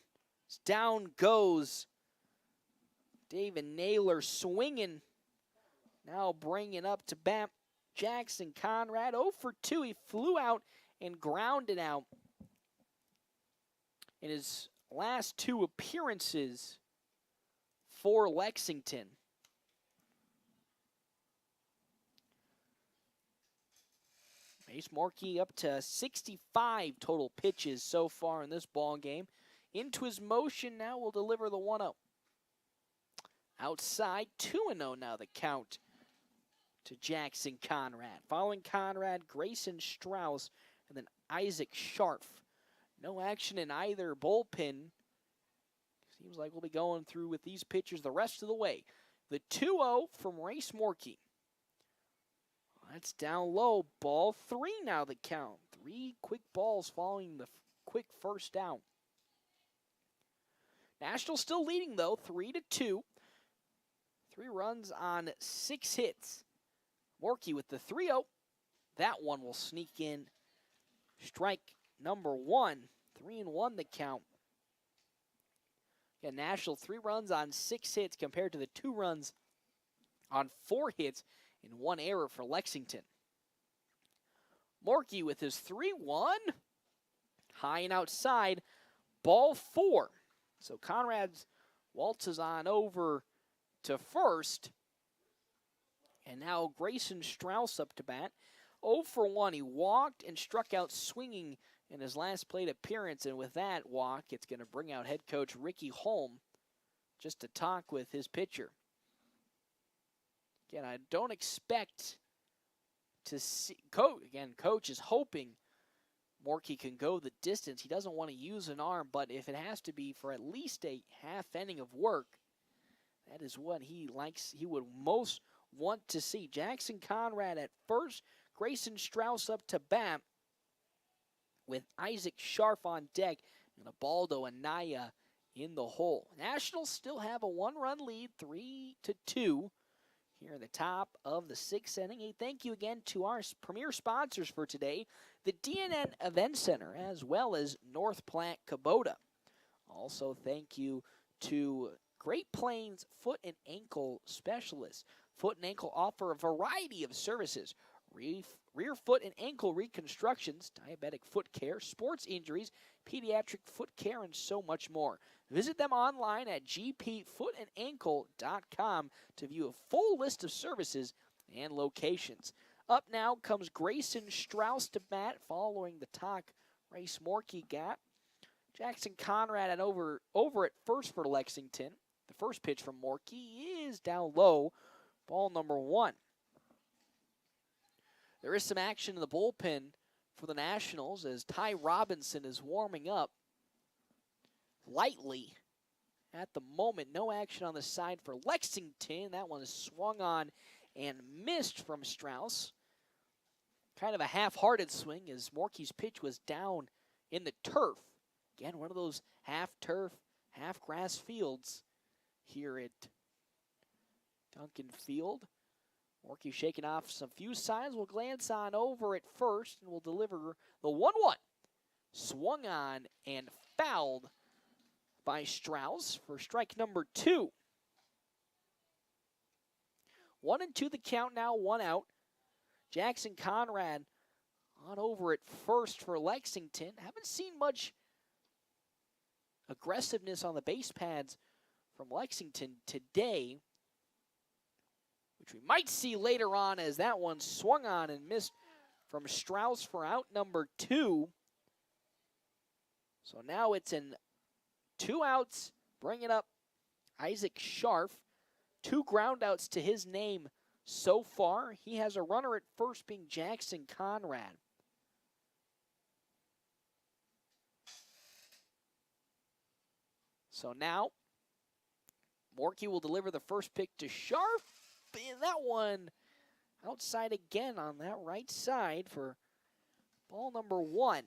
Down goes David Naylor swinging. Now bringing up to bat Jackson Conrad. 0 for 2. He flew out and grounded out in his last 2 appearances for Lexington. Mace Morkey up to 65 total pitches so far in this ball game. Into his motion now will deliver the 1-0. Outside, 2-0 now the count to Jackson Conrad. Following Conrad, Grayson Strauss, and then Isaac Scharf. No action in either bullpen. Seems like we'll be going through with these pitchers the rest of the way. The 2-0 from Race Morkey. That's down low. Ball 3 now the count. 3 quick balls following the quick first down. Nationals still leading, though, 3-2. 3 runs on 6 hits. Morkey with the 3-0. That one will sneak in. Strike number 1. 3-1 the count. Again, National 3 runs on 6 hits compared to the 2 runs on 4 hits and 1 error for Lexington. Morkey with his 3-1. High and outside. Ball 4. So Conrad's waltzes on over to first. And now Grayson Strauss up to bat. 0 for 1. He walked and struck out swinging in his last plate appearance. And with that walk, it's going to bring out head coach Ricky Holm just to talk with his pitcher. Again, I don't expect to see... Coach is hoping Morkey can go the distance. He doesn't want to use an arm, but if it has to be for at least a half inning of work, that is what he likes. He would most want to see. Jackson Conrad at first, Grayson Strauss up to bat with Isaac Scharf on deck and Ubaldo Anaya in the hole. Nationals still have a 1-run lead, 3-2. Here in the top of the 6th inning. A thank you again to our premier sponsors for today, the DNN Event Center, as well as North Platte Kubota. Also, thank you to Great Plains Foot and Ankle Specialists. Foot and Ankle offer a variety of services: rear foot and ankle reconstructions, diabetic foot care, sports injuries, pediatric foot care, and so much more. Visit them online at gpfootandankle.com to view a full list of services and locations. Up now comes Grayson Strauss to bat following the talk Race Morkey got. Jackson Conrad at over at first for Lexington. The first pitch from Morkey is down low, ball number 1. There is some action in the bullpen for the Nationals as Ty Robinson is warming up lightly at the moment. No action on the side for Lexington. That one is swung on and missed from Strauss. Kind of a half-hearted swing as Morkey's pitch was down in the turf. Again, one of those half-turf, half-grass fields here at Duncan Field. Morkey shaking off some few signs. Will glance on over at first and will deliver the 1-1. Swung on and fouled by Strauss for strike number 2. 1-2 the count now, 1 out. Jackson Conrad on over at first for Lexington. Haven't seen much aggressiveness on the base pads from Lexington today, which we might see later on as that one swung on and missed from Strauss for out number 2. So now it's in 2 outs, bringing up Isaac Scharf. 2 ground outs to his name so far. He has a runner at first being Jackson Conrad. So now Morkey will deliver the first pick to Scharf. And that one outside again on that right side for ball number 1.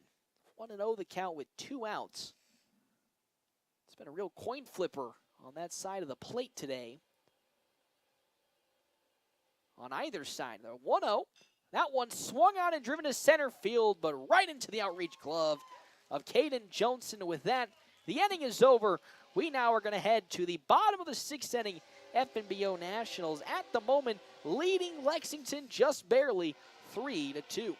1-0 the count with 2 outs. It's been a real coin flipper on that side of the plate today. On either side, the 1-0. That one swung on and driven to center field, but right into the outreach glove of Caden Johnson. With that, the inning is over. We now are going to head to the bottom of the 6th inning. FNBO Nationals at the moment leading Lexington just barely 3-2.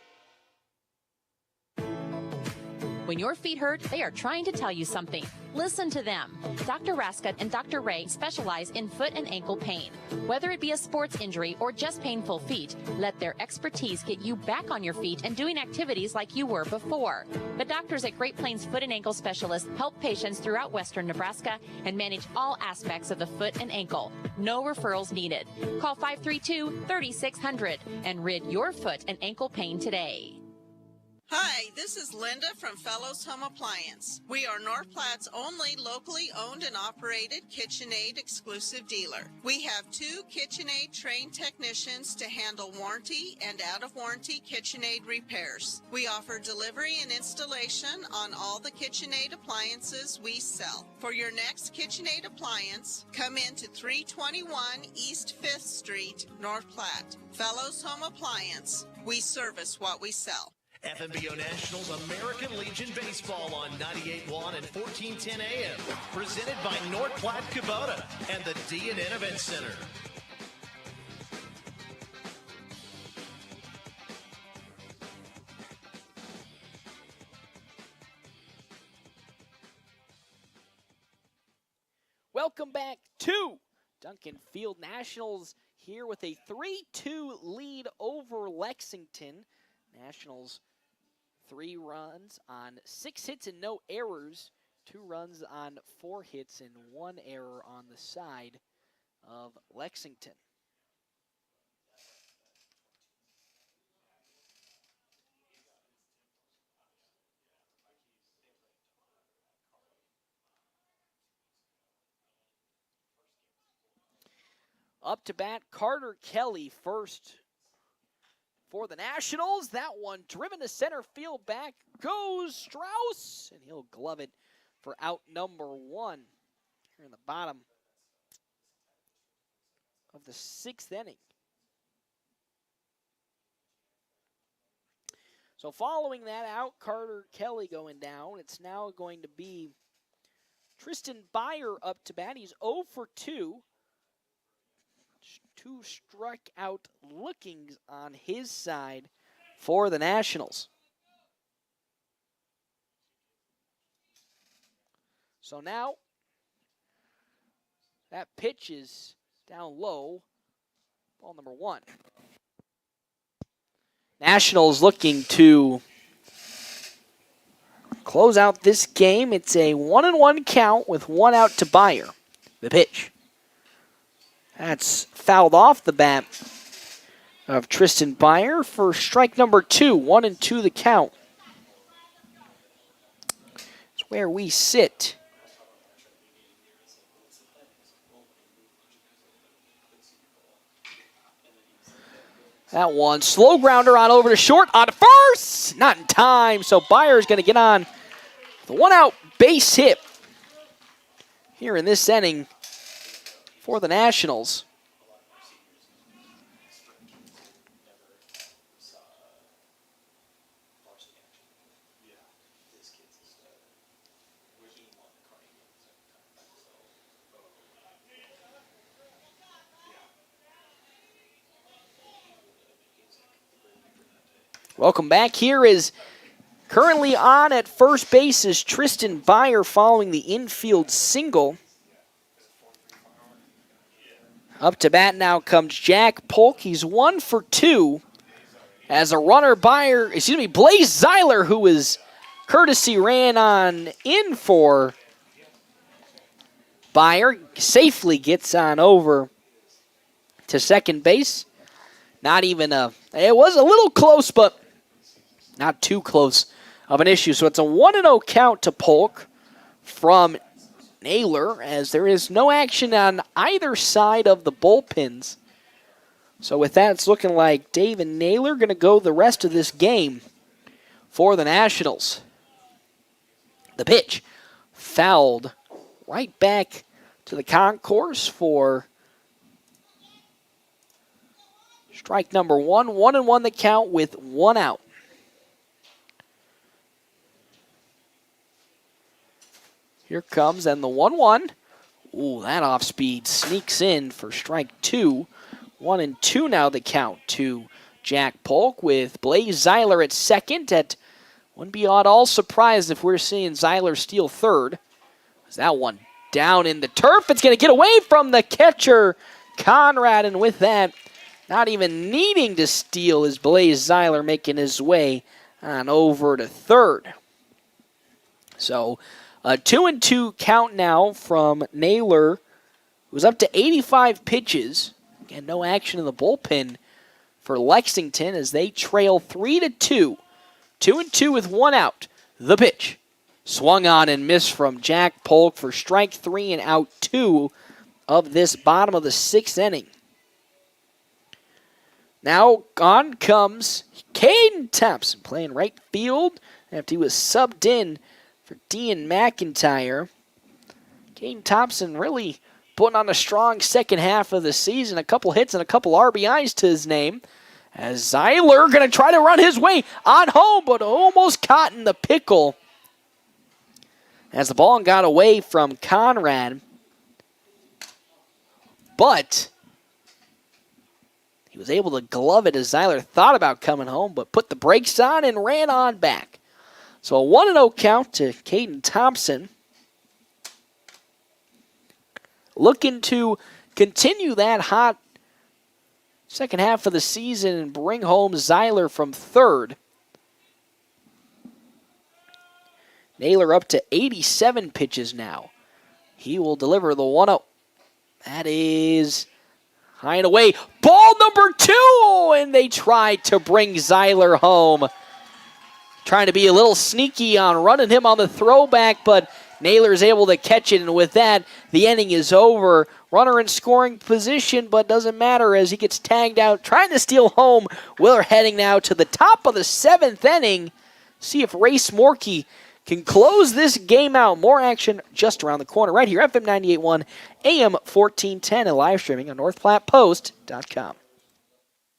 When your feet hurt, they are trying to tell you something. Listen to them. Dr. Rascott and Dr. Ray specialize in foot and ankle pain. Whether it be a sports injury or just painful feet, let their expertise get you back on your feet and doing activities like you were before. The doctors at Great Plains Foot and Ankle Specialists help patients throughout western Nebraska and manage all aspects of the foot and ankle. No referrals needed. Call 532-3600 and rid your foot and ankle pain today. Hi, this is Linda from Fellows Home Appliance. We are North Platte's only locally owned and operated KitchenAid exclusive dealer. We have 2 KitchenAid trained technicians to handle warranty and out-of-warranty KitchenAid repairs. We offer delivery and installation on all the KitchenAid appliances we sell. For your next KitchenAid appliance, come in to 321 East 5th Street, North Platte. Fellows Home Appliance. We service what we sell. FNBO Nationals American Legion Baseball on 98.1 and 1410 AM. Presented by North Platte Kubota and the D&N Event Center. Welcome back to Duncan Field. Nationals here with a 3-2 lead over Lexington. Nationals 3 runs on 6 hits and no errors. 2 runs on 4 hits and 1 error on the side of Lexington. Up to bat, Carter Kelly first for the Nationals. That one driven to center field. Back goes Strauss, and he'll glove it for out number 1 here in the bottom of the 6th inning. So following that out, Carter Kelly going down. It's now going to be Tristan Byer up to bat. He's 0 for 2. 2 strikeout lookings on his side for the Nationals. So now that pitch is down low. Ball number 1. Nationals looking to close out this game. It's a 1-1 count with 1 out to Byer. The pitch. That's fouled off the bat of Tristan Byer for strike number 2. 1-2 the count. It's where we sit. That one, slow grounder on over to short, on to first! Not in time, so Byer's going to get on the 1-out base hit here in this inning for the Nationals. Welcome back. Here is currently on at first base is Tristan Byer following the infield single. Up to bat now comes Jack Polk. He's 1 for 2 as a runner Blaze Zeiler, who was courtesy ran on in for Byer, safely gets on over to second base. Not even it was a little close, but not too close of an issue. So it's a 1-0 count to Polk from Naylor, as there is no action on either side of the bullpens. So with that, it's looking like Dave and Naylor going to go the rest of this game for the Nationals. The pitch fouled right back to the concourse for strike number 1. 1-1 the count with 1 out. Here comes, and the 1-1. Ooh, that off speed sneaks in for strike 2. 1-2 now the count to Jack Polk with Blaze Zeiler at second. Wouldn't be at all surprised if we're seeing Zeiler steal third. That one down in the turf. It's going to get away from the catcher, Conrad, and with that, not even needing to steal is Blaze Zeiler making his way on over to third. So a 2-2 count now from Naylor, who's up to 85 pitches. Again, no action in the bullpen for Lexington as they trail 3-2. 2-2 with 1 out. The pitch. Swung on and missed from Jack Polk for strike 3 and out 2 of this bottom of the 6th inning. Now on comes Caden Thompson playing right field after he was subbed in for Dean McIntyre. Caden Thompson really putting on a strong second half of the season. A couple hits and a couple RBIs to his name. As Zeiler going to try to run his way on home, but almost caught in the pickle as the ball got away from Conrad. But he was able to glove it as Zeiler thought about coming home, but put the brakes on and ran on back. So a 1-0 count to Caden Thompson. Looking to continue that hot second half of the season and bring home Zeiler from third. Naylor up to 87 pitches now. He will deliver the 1-0. That is high and away. Ball number 2, and they try to bring Zeiler home. Trying to be a little sneaky on running him on the throwback, but Naylor is able to catch it, and with that, the inning is over. Runner in scoring position, but doesn't matter as he gets tagged out, trying to steal home. We're heading now to the top of the 7th inning. See if Race Morkey can close this game out. More action just around the corner right here, FM 98.1, AM 1410, and live streaming on NorthPlattePost.com.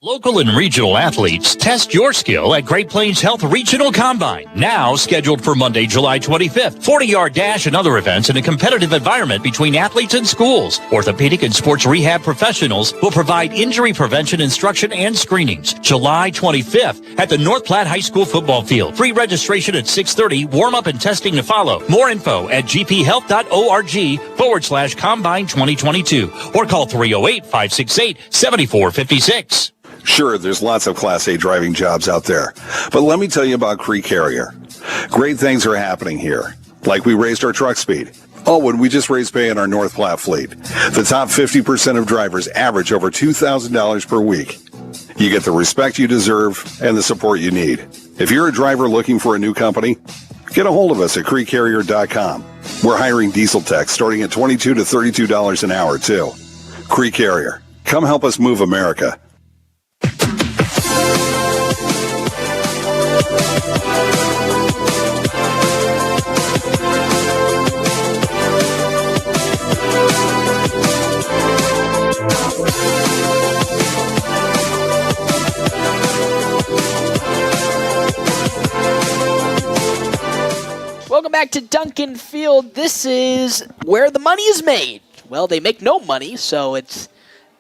Local and regional athletes, test your skill at Great Plains Health Regional Combine. Now scheduled for Monday, July 25th. 40-yard dash and other events in a competitive environment between athletes and schools. Orthopedic and sports rehab professionals will provide injury prevention instruction and screenings. July 25th at the North Platte High School football field. Free registration at 6:30. Warm-up and testing to follow. More info at gphealth.org/combine 2022 or call 308-568-7456. Sure, there's lots of Class A driving jobs out there, but let me tell you about Cree Carrier. Great things are happening here, like we raised our truck speed. Oh, and we just raised pay in our North Platte fleet. The top 50% of drivers average over $2,000 per week. You get the respect you deserve and the support you need. If you're a driver looking for a new company, get a hold of us at CreeCarrier.com. We're hiring diesel techs starting at $22 to $32 an hour, too. Cree Carrier, come help us move America. Welcome back to Duncan Field. This is where the money is made. Well, they make no money, so it's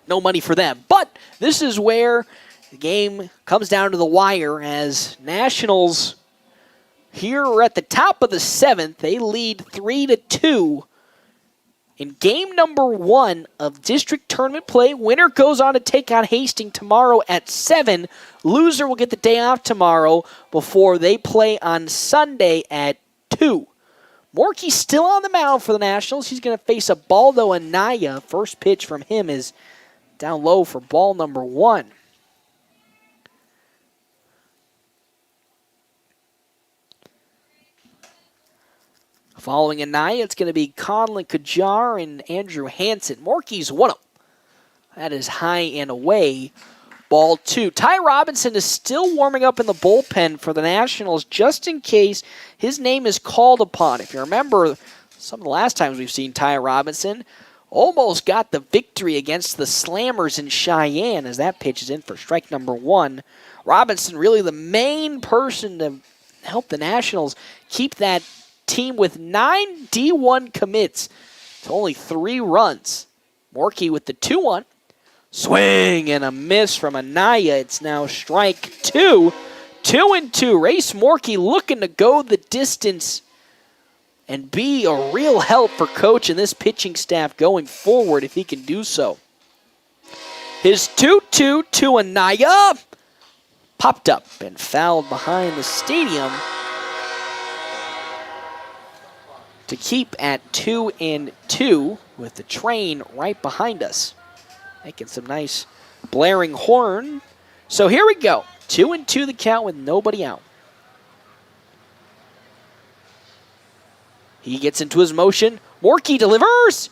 no money for them. But this is where the game comes down to the wire as Nationals here are at the top of the 7th. They lead 3-2 in game number 1 of district tournament play. Winner goes on to take on Hastings tomorrow at 7. Loser will get the day off tomorrow before they play on Sunday at 2. Morkey still on the mound for the Nationals. He's going to face a Baldo Anaya. First pitch from him is down low for ball number 1. Following Anaya, it's going to be Conlon Kajar and Andrew Hansen. Morkey's one of them. That is high and away. Ball 2. Ty Robinson is still warming up in the bullpen for the Nationals just in case his name is called upon. If you remember, some of the last times we've seen Ty Robinson almost got the victory against the Slammers in Cheyenne as that pitch is in for strike number 1. Robinson really the main person to help the Nationals keep that team with 9 D1 commits to only 3 runs. Morkey with the 2-1. Swing and a miss from Anaya. It's now strike 2. 2-2. Race Morkey looking to go the distance and be a real help for coach and this pitching staff going forward if he can do so. His 2-2 to Anaya popped up and fouled behind the stadium to keep at 2-2 with the train right behind us. Making some nice blaring horn. So here we go. 2-2 the count with nobody out. He gets into his motion. Morkey delivers.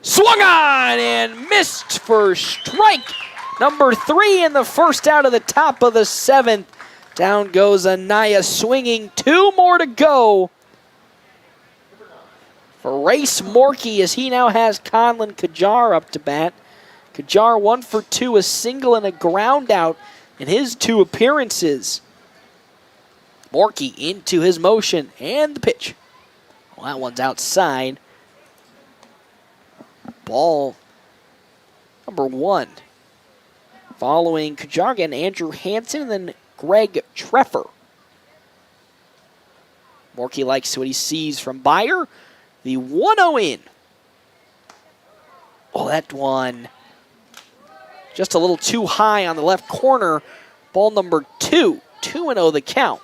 Swung on and missed for strike number 3 in the first out of the top of the 7th. Down goes Anaya swinging. 2 more to go for Race Morkey as he now has Conlon Kajar up to bat. Kajar 1 for 2, a single and a ground out in his 2 appearances. Morkey into his motion and the pitch. Well, that one's outside. Ball number 1. Following Kajar again, Andrew Hansen and then Greg Treffer. Morkey likes what he sees from Byer. The 1-0 in. Oh, that one just a little too high on the left corner. Ball number 2. 2-0 the count.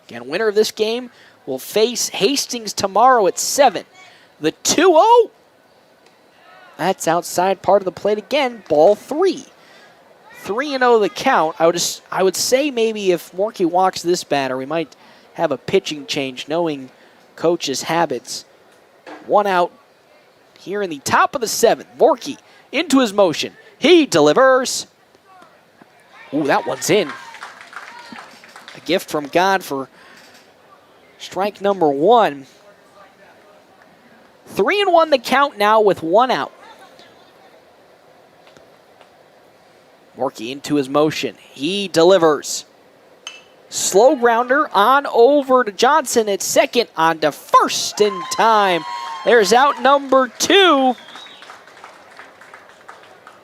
Again, winner of this game will face Hastings tomorrow at 7. The 2-0. That's outside part of the plate again. Ball 3. 3-0 the count. I would say maybe if Morkey walks this batter, we might have a pitching change knowing coach's habits. 1 out here in the top of the 7th. Morkey into his motion. He delivers. Ooh, that one's in. A gift from God for strike number 1. 3-1 the count now with 1 out. Morkey into his motion. He delivers. Slow grounder on over to Johnson at second, on to first in time. There's out number 2.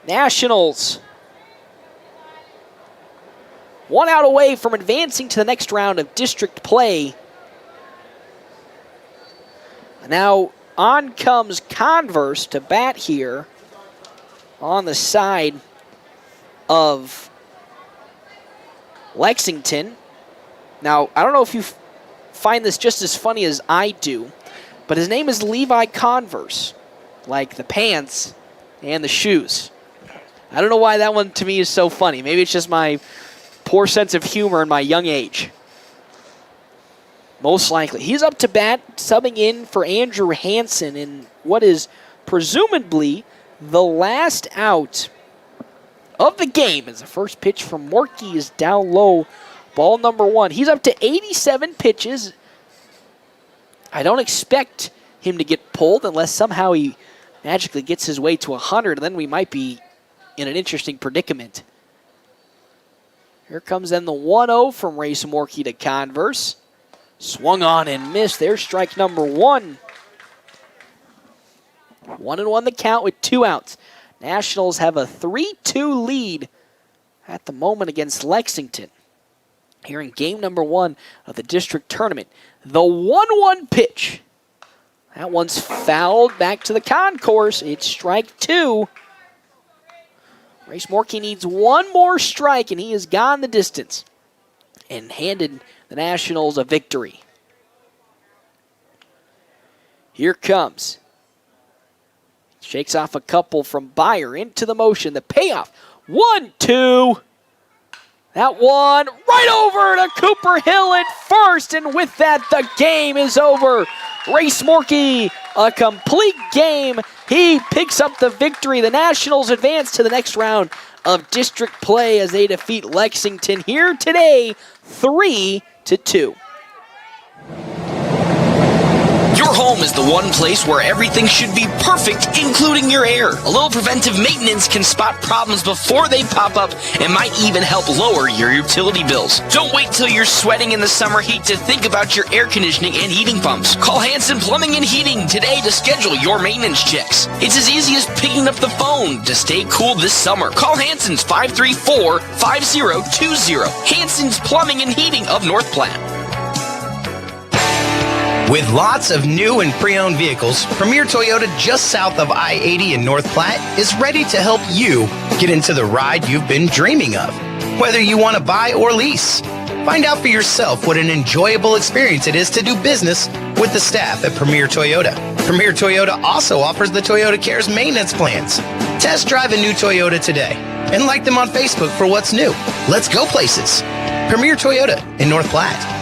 Nationals 1 out away from advancing to the next round of district play. Now on comes Converse to bat here on the side of Lexington. Now, I don't know if you find this just as funny as I do, but his name is Levi Converse, like the pants and the shoes. I don't know why that one to me is so funny. Maybe it's just my poor sense of humor in my young age. Most likely. He's up to bat, subbing in for Andrew Hansen in what is presumably the last out of the game, as the first pitch from Morkey is down low. Ball number 1. He's up to 87 pitches. I don't expect him to get pulled unless somehow he magically gets his way to 100. Then we might be in an interesting predicament. Here comes then the 1-0 from Race Morkey to Converse. Swung on and missed. There's strike number 1. 1-1 the count with 2 outs. Nationals have a 3-2 lead at the moment against Lexington. Here in game number 1 of the district tournament. The 1-1 pitch. That one's fouled back to the concourse. It's strike 2. Race Morkey needs 1 more strike, and he has gone the distance and handed the Nationals a victory. Here comes. Shakes off a couple from Byer into the motion. The payoff. 1-2. That one right over to Cooper Hill at first, and with that, the game is over. Race Morkey, a complete game. He picks up the victory. The Nationals advance to the next round of district play as they defeat Lexington here today, 3-2. Your home is the one place where everything should be perfect, including your air. A little preventive maintenance can spot problems before they pop up and might even help lower your utility bills. Don't wait till you're sweating in the summer heat to think about your air conditioning and heating pumps. Call Hanson Plumbing and Heating today to schedule your maintenance checks. It's as easy as picking up the phone to stay cool this summer. Call Hanson's 534-5020. Hanson's Plumbing and Heating of North Platte. With lots of new and pre-owned vehicles, Premier Toyota just south of I-80 in North Platte is ready to help you get into the ride you've been dreaming of, whether you want to buy or lease. Find out for yourself what an enjoyable experience it is to do business with the staff at Premier Toyota. Premier Toyota also offers the Toyota Cares maintenance plans. Test drive a new Toyota today and like them on Facebook for what's new. Let's go places. Premier Toyota in North Platte.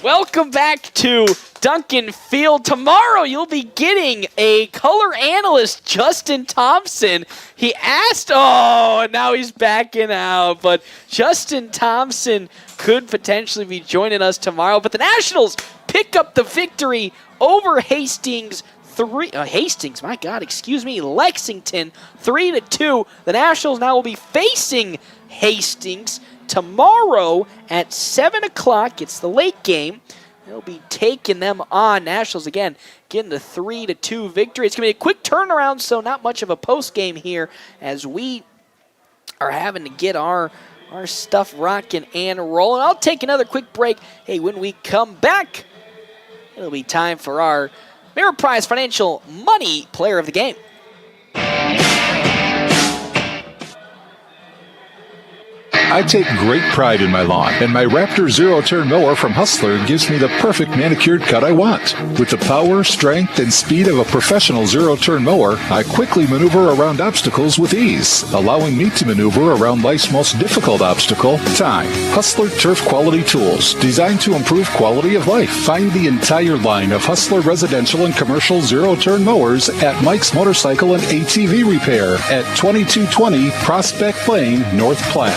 Welcome back to Duncan Field. Tomorrow you'll be getting a color analyst, Justin Thompson. He asked, and now he's backing out. But Justin Thompson could potentially be joining us tomorrow. But the Nationals pick up the victory over Lexington 3-2. The Nationals now will be facing Hastings tomorrow at 7 o'clock. It's the late game. They'll be taking them on. Nationals, again, getting the 3-2 victory. It's going to be a quick turnaround, so not much of a post game here as we are having to get our stuff rocking and rolling. I'll take another quick break. Hey, when we come back, it'll be time for our Ameriprise Financial Money Player of the Game. I take great pride in my lawn, and my Raptor zero-turn mower from Hustler gives me the perfect manicured cut I want. With the power, strength, and speed of a professional zero-turn mower, I quickly maneuver around obstacles with ease, allowing me to maneuver around life's most difficult obstacle, time. Hustler Turf Quality Tools, designed to improve quality of life. Find the entire line of Hustler residential and commercial zero-turn mowers at Mike's Motorcycle and ATV Repair at 2220 Prospect Lane, North Platte.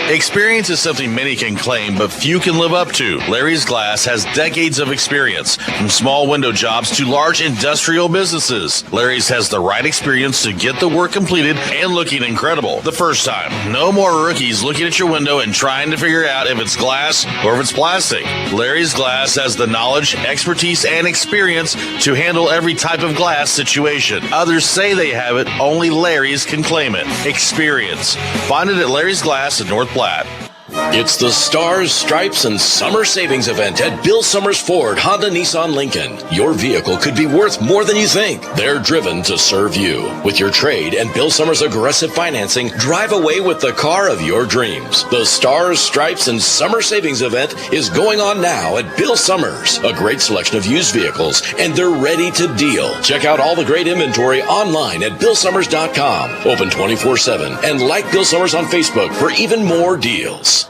Experience is something many can claim, but few can live up to. Larry's Glass has decades of experience, from small window jobs to large industrial businesses. Larry's has the right experience to get the work completed and looking incredible the first time. No more rookies looking at your window and trying to figure out if it's glass or if it's plastic. Larry's Glass has the knowledge, expertise, and experience to handle every type of glass situation. Others say they have it, only Larry's can claim it. Experience. Find it at Larry's Glass in North Platte. It's the Stars, Stripes, and Summer Savings event at Bill Summers Ford, Honda, Nissan, Lincoln. Your vehicle could be worth more than you think. They're driven to serve you. With your trade and Bill Summers aggressive financing, drive away with the car of your dreams. The Stars, Stripes, and Summer Savings event is going on now at Bill Summers. A great selection of used vehicles, and they're ready to deal. Check out all the great inventory online at BillSummers.com. Open 24/7 and like Bill Summers on Facebook for even more deals.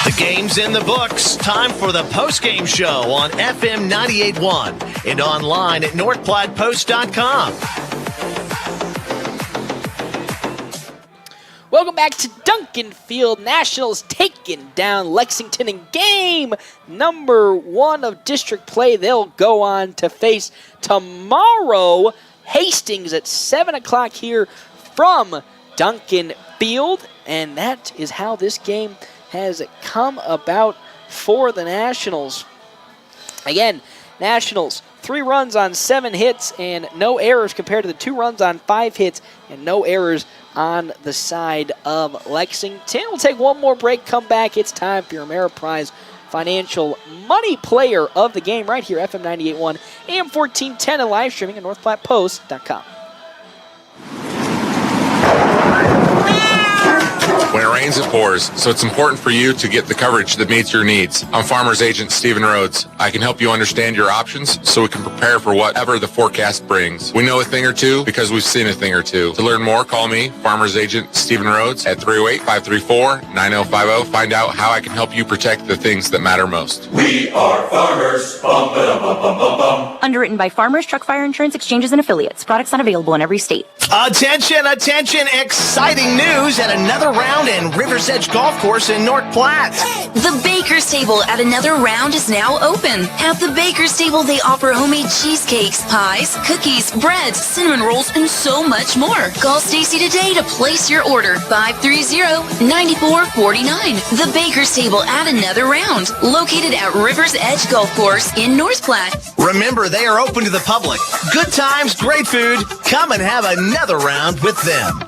The game's in the books. Time for the post-game show on FM 98.1 and online at NorthPlattePost.com. Welcome back to Duncan Field. Nationals taking down Lexington in game number 1 of district play. They'll go on to face tomorrow Hastings at 7 o'clock here from Duncan Field. And that is how this game has come about for the Nationals. Again, Nationals, 3 runs on 7 hits and no errors compared to the 2 runs on 5 hits and no errors on the side of Lexington. We'll take one more break, come back. It's time for your Ameriprise Financial Money Player of the Game right here, FM 98.1, AM 1410, and live streaming at NorthPlattePost.com. When it rains, it pours, so it's important for you to get the coverage that meets your needs. I'm Farmers Agent Stephen Rhodes. I can help you understand your options so we can prepare for whatever the forecast brings. We know a thing or two because we've seen a thing or two. To learn more, call me, Farmers Agent Stephen Rhodes, at 308-534-9050. Find out how I can help you protect the things that matter most. We are farmers. Bum, ba-dum, bum, bum, bum, bum. Underwritten by Farmers Truck Fire Insurance Exchanges and Affiliates. Products not available in every state. Attention, attention, exciting news at another round in River's Edge Golf Course in North Platte. The Baker's Table at another round is now open. At the Baker's Table, they offer homemade cheesecakes, pies, cookies, breads, cinnamon rolls, and so much more. Call Stacy today to place your order. 530-9449. The Baker's Table at another round. Located at River's Edge Golf Course in North Platte. Remember, they are open to the public. Good times, great food. Come and have another round with them.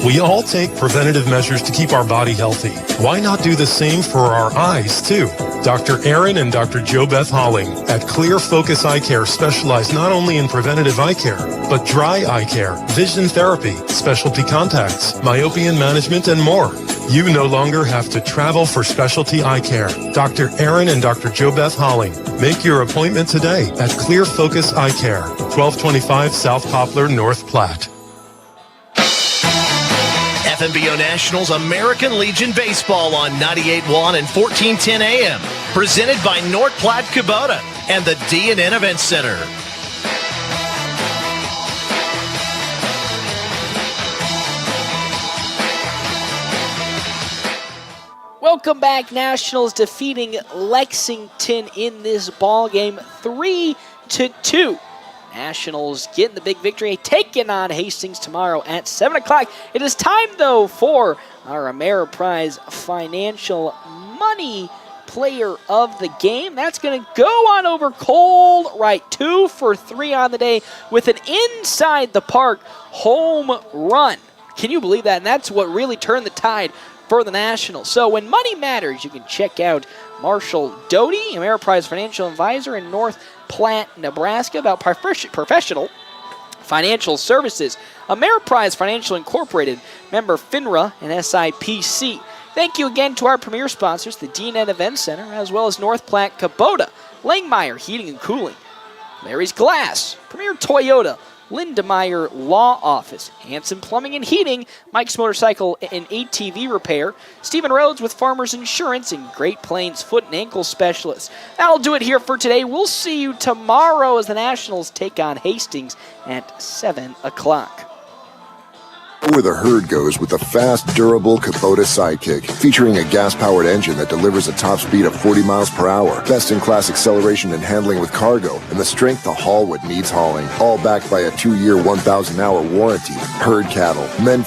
We all take preventative measures to keep our body healthy. Why not do the same for our eyes, too? Dr. Aaron and Dr. Jo Beth Holling at Clear Focus Eye Care specialize not only in preventative eye care, but dry eye care, vision therapy, specialty contacts, myopia management, and more. You no longer have to travel for specialty eye care. Dr. Aaron and Dr. Jo Beth Holling. Make your appointment today at Clear Focus Eye Care, 1225 South Poplar, North Platte. FNBO Nationals American Legion Baseball on 98.1 and 1410 AM. Presented by North Platte Kubota and the D&N Events Center. Welcome back. Nationals defeating Lexington in this ball game 3-2. Nationals getting the big victory, taking on Hastings tomorrow at 7 o'clock. It is time, though, for our Ameriprise Financial Money Player of the Game. That's going to go on over cold right. 2 for 3 on the day with an inside the park home run. Can you believe that? And that's what really turned the tide for the Nationals. So when money matters, you can check out Marshall Doty, Ameriprise Financial Advisor in North Platte, Nebraska, about professional Financial Services, Ameriprise Financial Incorporated, member FINRA and SIPC. Thank you again to our premier sponsors, the D&N Event Center, as well as North Platte Kubota, Langmeyer Heating and Cooling, Larry's Glass, Premier Toyota, Lindemeyer Law Office, Hanson Plumbing and Heating, Mike's Motorcycle and ATV Repair, Stephen Rhodes with Farmers Insurance, and Great Plains Foot and Ankle Specialists. That'll do it here for today. We'll see you tomorrow as the Nationals take on Hastings at 7 o'clock. Where the herd goes with the fast, durable Kubota Sidekick, featuring a gas-powered engine that delivers a top speed of 40 miles per hour, best-in-class acceleration and handling with cargo, and the strength to haul what needs hauling, all backed by a 2-year, 1,000-hour warranty. Herd cattle, meant